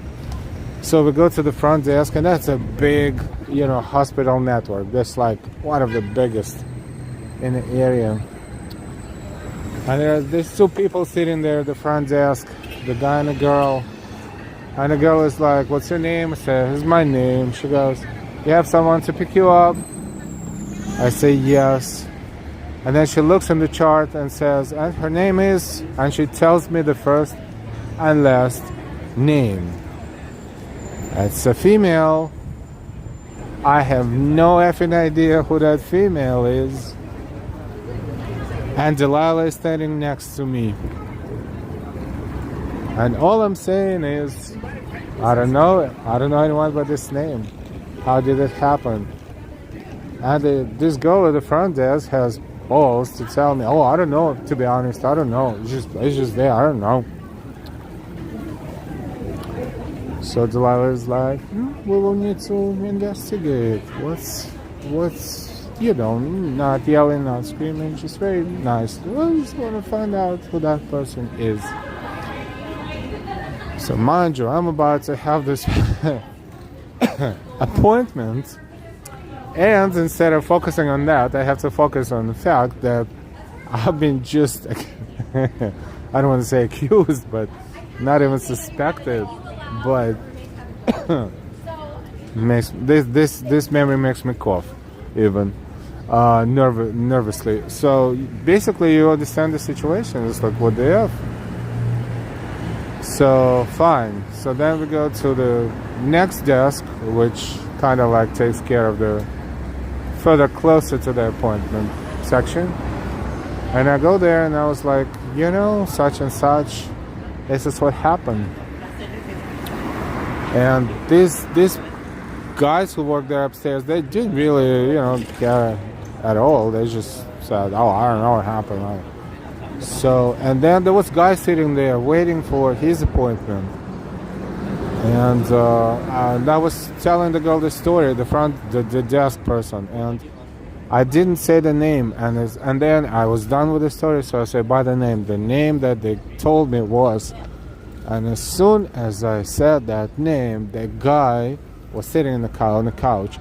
So we go to the front desk, and that's a big, hospital network. That's like one of the biggest in the area. And there's two people sitting there at the front desk, the guy and the girl. And the girl is like, "What's your name?" I say, "This is my name." She goes, "You have someone to pick you up?" I say, "Yes." And then she looks in the chart and says, "And her name is," and she tells me the first and last name. It's a female. I have no effing idea who that female is. And Delilah is standing next to me. And all I'm saying is, I don't know anyone by this name. How did it happen? And this girl at the front desk has balls to tell me, "Oh, I don't know, to be honest, I don't know. It's just there, I don't know." So Delilah is like, "We will need to investigate. What's not yelling, not screaming, just very nice. We just want to find out who that person is." So mind you, I'm about to have this appointment, and instead of focusing on that, I have to focus on the fact that I've been just, I don't want to say accused, but not even suspected, but this memory makes me cough, even nervously. So basically, you understand the situation. It's like, what the F? So fine. So then we go to the next desk, which kind of like takes care of the further closer to the appointment section. And I go there and I was like, such and such, this is what happened. And these guys who work there upstairs, they didn't really, care at all. They just said, "Oh, I don't know what happened." So, and then there was a guy sitting there waiting for his appointment. And I was telling the girl the story, the desk person, and I didn't say the name. And then I was done with the story, so I said by the name that they told me was. And as soon as I said that name, the guy was sitting on the couch,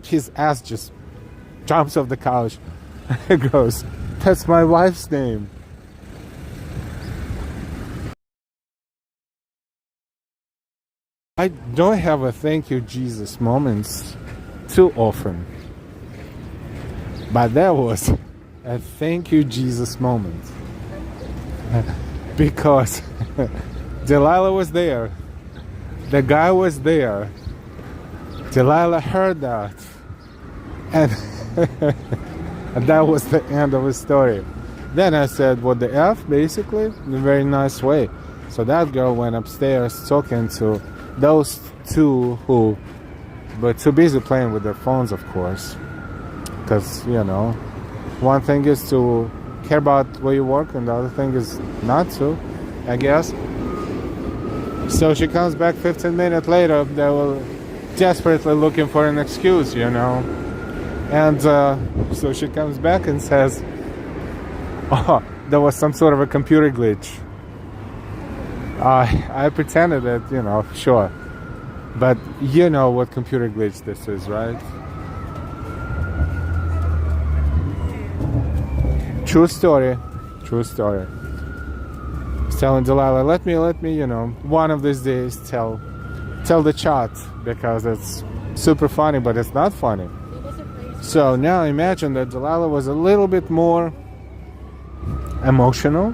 his ass just jumps off the couch, and goes, "That's my wife's name." I don't have a thank you Jesus moments too often, but that was a thank you Jesus moment because Delilah was there, the guy was there, Delilah heard that, and and that was the end of the story. Then I said, "What the F?" basically, in a very nice way. So that girl went upstairs talking to those two but too busy playing with their phones, of course. Because, one thing is to care about where you work, and the other thing is not to, I guess. So she comes back 15 minutes later. They were desperately looking for an excuse, And so she comes back and says, "Oh, there was some sort of a computer glitch." I pretended that, sure. But you know what computer glitch this is, right? True story. I was telling Delilah, let me, one of these days tell the chat, because it's super funny, but it's not funny. So now imagine that Delilah was a little bit more emotional,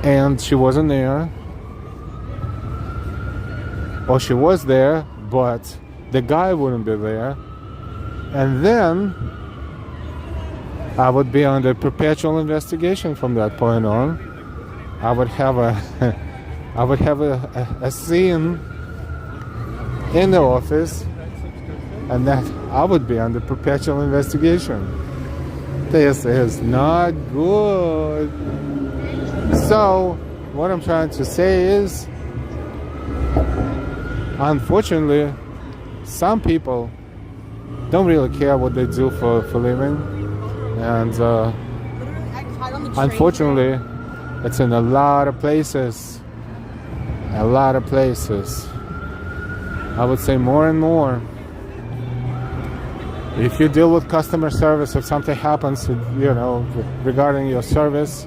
and she wasn't there, or she was there, but the guy wouldn't be there, and then I would be under perpetual investigation from that point on. I would have a scene in the office, and that I would be under perpetual investigation. This is not good. So what I'm trying to say is, unfortunately, some people don't really care what they do for living, and unfortunately, it's in a lot of places. A lot of places. I would say more and more. If you deal with customer service, if something happens, regarding your service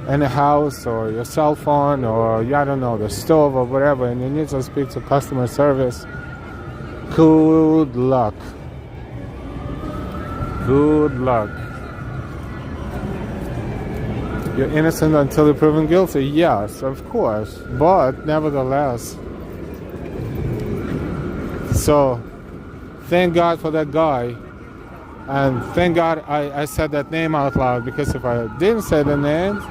in the house or your cell phone or, I don't know, the stove or whatever, and you need to speak to customer service, good luck. Good luck. You're innocent until you're proven guilty. Yes, of course. But nevertheless. So, thank God for that guy. And thank God I said that name out loud, because if I didn't say the name,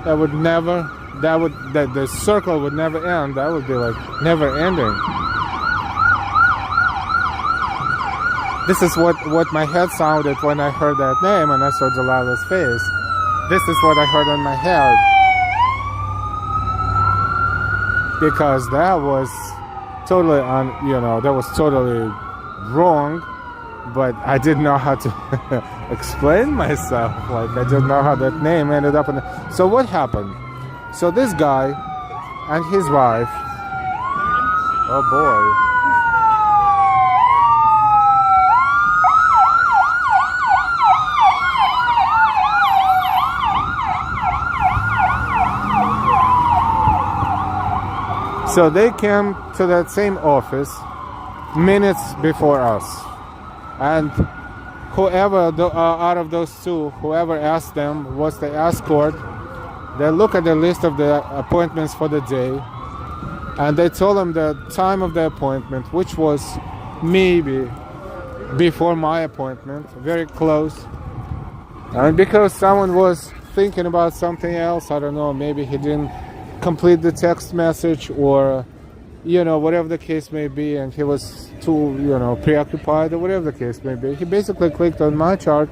the circle would never end. That would be like never ending. This is what my head sounded when I heard that name and I saw Delilah's face. This is what I heard in my head. Because that was totally wrong, but I didn't know how to explain myself. Like, I didn't know how that name ended up in So what happened? So this guy and his wife, oh boy. So they came to that same office minutes before us. And whoever out of those two, whoever asked them was the escort, they look at the list of the appointments for the day, and they told them the time of the appointment, which was maybe before my appointment, very close. And because someone was thinking about something else, I don't know, maybe he didn't complete the text message, or whatever the case may be, and he was too preoccupied, or whatever the case may be, he basically clicked on my chart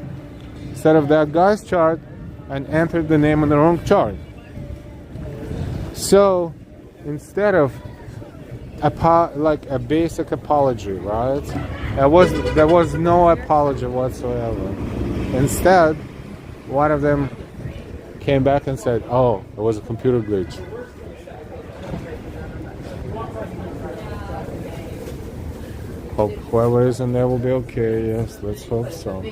instead of that guy's chart and entered the name on the wrong chart. So instead of a basic apology, right, there was no apology whatsoever. Instead, one of them came back and said, oh, it was a computer glitch. Hope whoever is in there will be okay. Yes, let's hope so.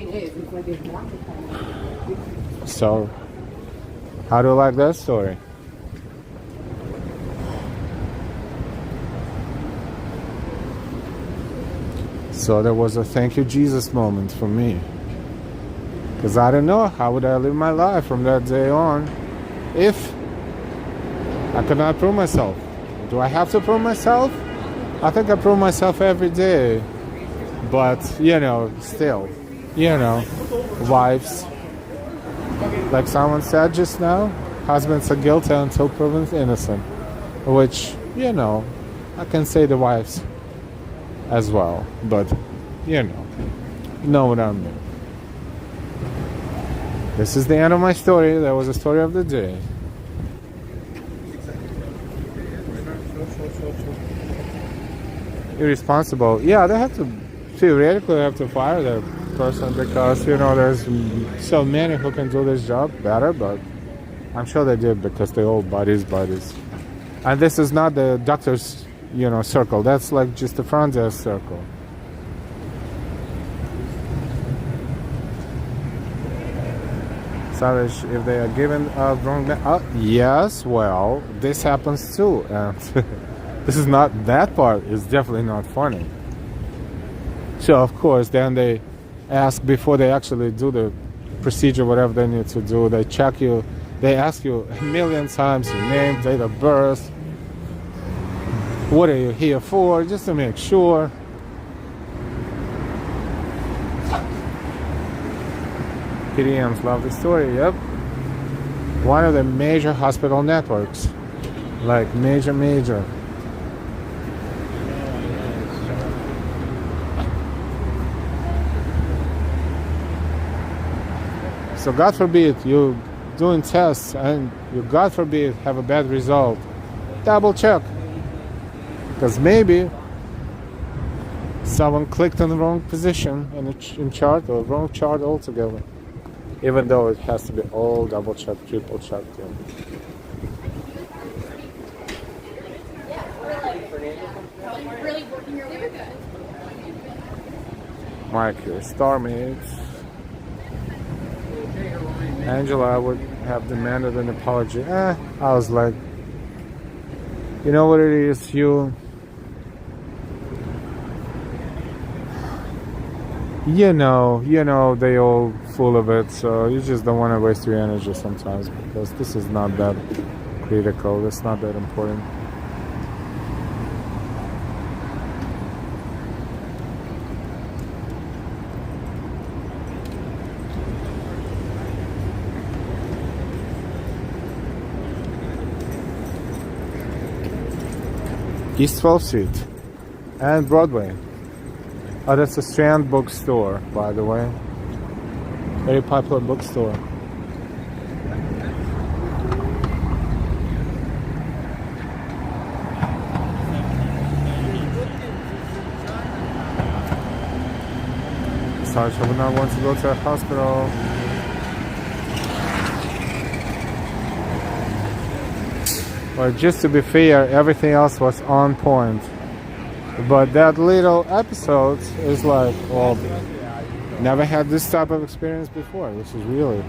So, how do you like that story? So there was a thank you Jesus moment for me. Because I don't know how would I live my life from that day on if I could not prove myself. Do I have to prove myself? I think I prove myself every day. But, still, wives, like someone said just now, husbands are guilty until proven innocent. Which, I can say the wives as well. But, know what I mean. This is the end of my story. That was the story of the day. Irresponsible. Yeah, they have to, theoretically, have to fire the person because, there's so many who can do this job better, but I'm sure they did because they're all buddies. And this is not the doctor's, circle. That's like just the front desk circle. Savage, if they are given a wrong yes, well, this happens too, and this is not, that part is definitely not funny. So of course then they ask before they actually do the procedure, whatever they need to do. They check you. They ask you a million times your name, date of birth. What are you here for? Just to make sure. PDMs love the story, yep. One of the major hospital networks. Like major. So God forbid you doing tests and you, God forbid, have a bad result. Double check. Because maybe someone clicked on the wrong position in chart or wrong chart altogether. Even though it has to be all double checked, triple checked. Yeah. Mike here, Starmates. Angela would have demanded an apology. I was like, you know what it is, you know, they all full of it, so you just don't want to waste your energy sometimes because this is not that critical, it's not that important. East 12th Street and Broadway. Oh, that's a Strand bookstore, by the way. Very popular bookstore. Sorry, I would not want to go to a hospital. Well, just to be fair, everything else was on point. But that little episode is like, well, never had this type of experience before, which is really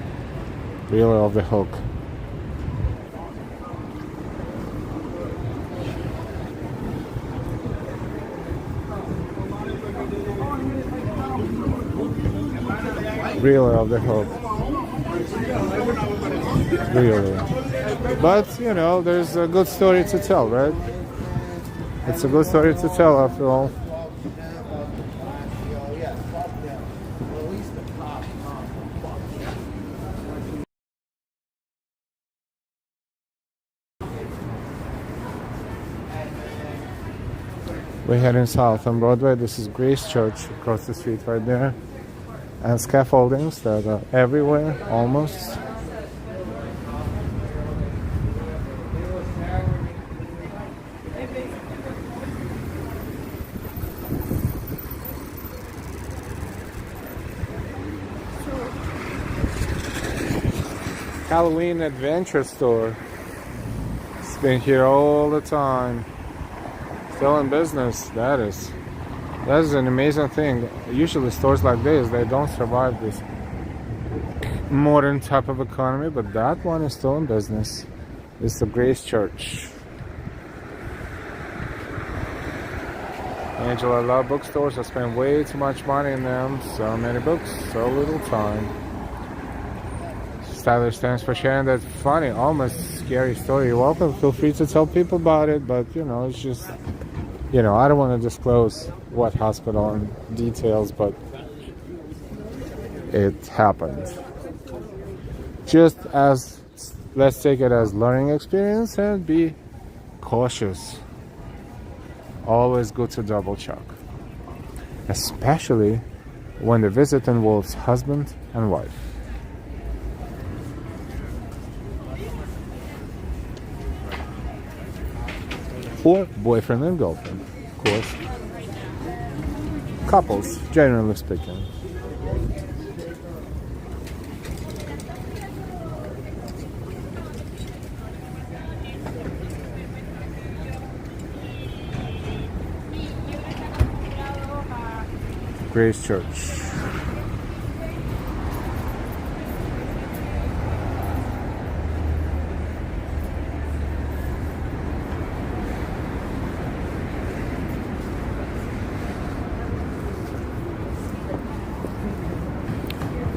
off the hook. Really off the hook. Really. But, you know, there's a good story to tell, right? It's a good story to tell after all. We're heading south on Broadway. This is Grace Church across the street right there. And scaffoldings that are everywhere, almost. Halloween Adventure Store. It's been here all the time. Still in business. That is an amazing thing. Usually stores like this, they don't survive this modern type of economy, but that one is still in business. It's the Grace Church. Angela, I love bookstores. I spend way too much money in them. So many books, so little time. Stylish, thanks for sharing that funny, almost scary story. You're welcome. Feel free to tell people about it, but you know, it's just, you know, I don't want to disclose what hospital and details, but it happened. Just as, let's take it as learning experience and be cautious. Always good to double check, especially when the visit involves husband and wife. Or boyfriend and girlfriend, of course. Couples, generally speaking. Grace Church.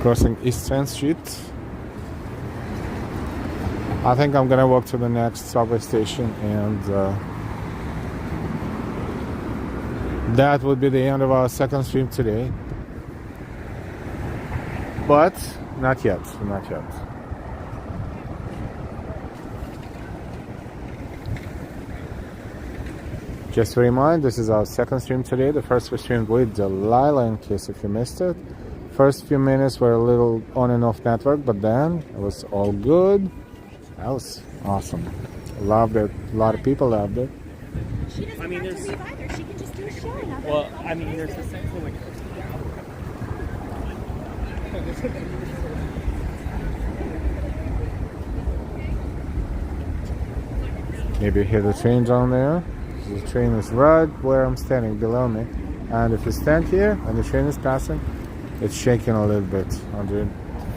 crossing Eastern Street. I think I'm gonna walk to the next subway station, and that would be the end of our second stream today. But not yet, not yet. Just to remind, this is our second stream today. The first we streamed with Delilah, in case if you missed it. First few minutes were a little on and off network, but then it was all good. That was awesome. Loved it. A lot of people loved it. She doesn't have to leave either. She can just do a show and have Well, I mean, there's a sense in which. Maybe you hear the train down there. The train is right where I'm standing, below me. And if you stand here and the train is passing, it's shaking a little bit under your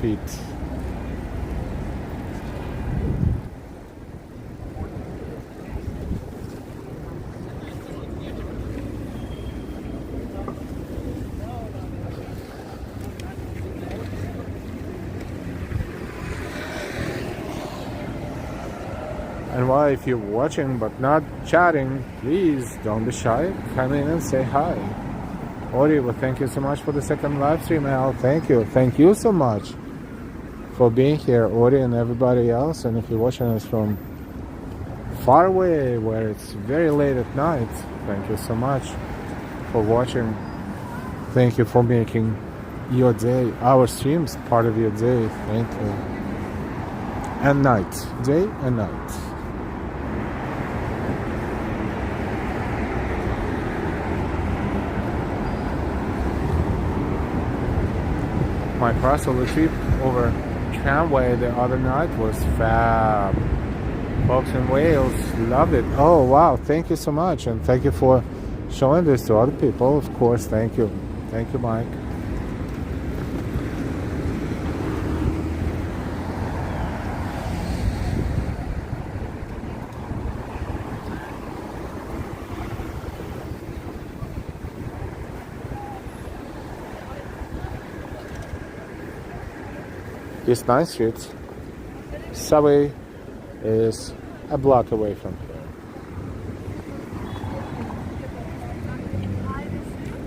feet. And why, if you're watching but not chatting, please don't be shy. Come in and say hi. Ori, well, thank you so much for the second live stream, Al. Thank you. Thank you so much for being here, Ori, and everybody else. And if you're watching us from far away, where it's very late at night, thank you so much for watching. Thank you for making your day, our streams, part of your day. Thank you. And night. Day and night. My crossover trip over tramway the other night was fab. Folks in Wales loved it. Oh wow, thank you so much, and thank you for showing this to other people. Of course, thank you. Thank you, Mike. East 9th Street. Subway is a block away from here.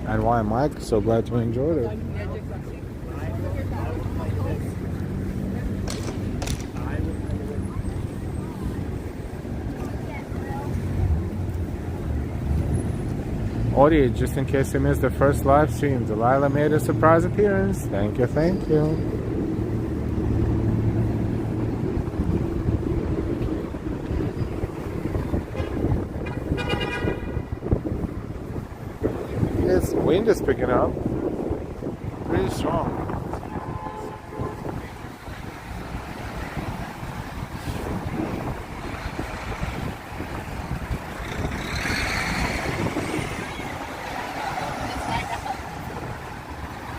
And why, Mike? So glad you enjoyed it. Ori, just in case you missed the first live stream, Delilah made a surprise appearance. Thank you, thank you. Wind is picking up pretty strong.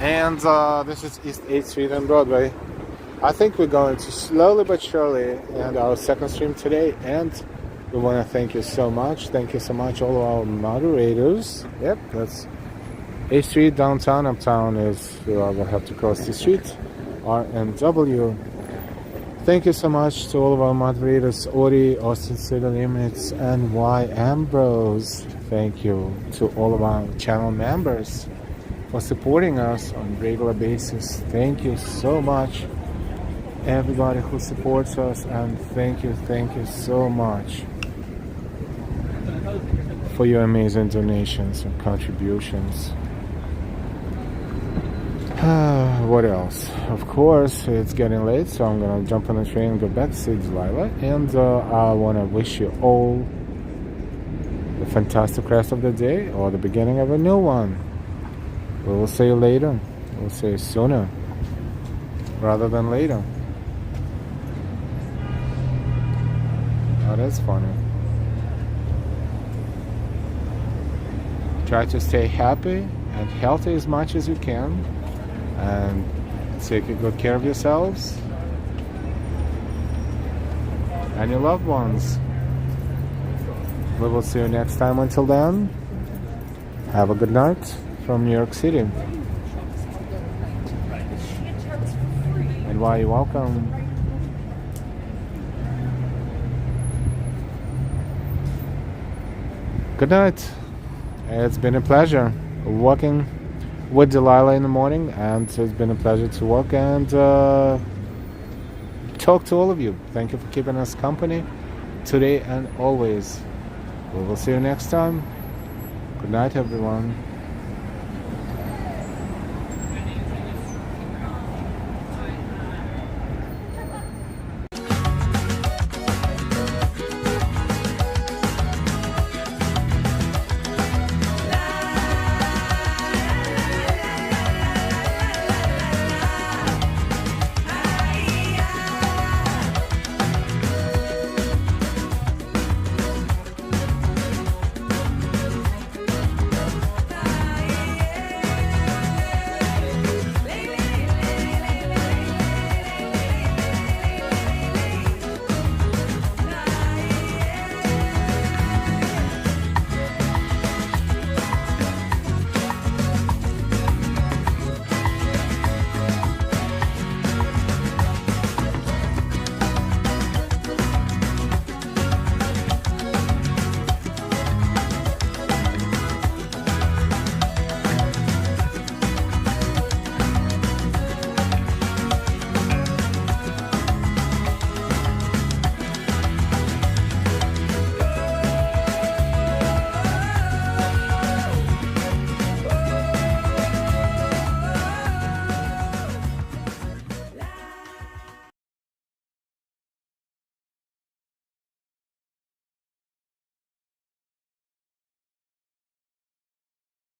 And this is East 8th Street and Broadway. I think we're going to slowly but surely end our second stream today, and we want to thank you so much. Thank you so much, all of our moderators. Yep, that's 8th Street, downtown. Uptown is, we'll have to cross the street, R&W. Thank you so much to all of our moderators, Ori, Austin City Limits, and Y Ambrose. Thank you to all of our channel members for supporting us on a regular basis. Thank you so much, everybody who supports us, and thank you so much for your amazing donations and contributions. What else? Of course, it's getting late, so I'm gonna jump on the train and go back to see Delilah. And I want to wish you all a fantastic rest of the day, or the beginning of a new one. We will see you later. We'll see you sooner rather than later. Oh, that's funny. Try to stay happy and healthy as much as you can, and take good care of yourselves and your loved ones. We will see you next time. Until then, have a good night from New York City. Why, you're welcome. Good night. It's been a pleasure walking with Delilah in the morning, and it's been a pleasure to walk and talk to all of you. Thank you for keeping us company today and always. We will see you next time. Good night, everyone.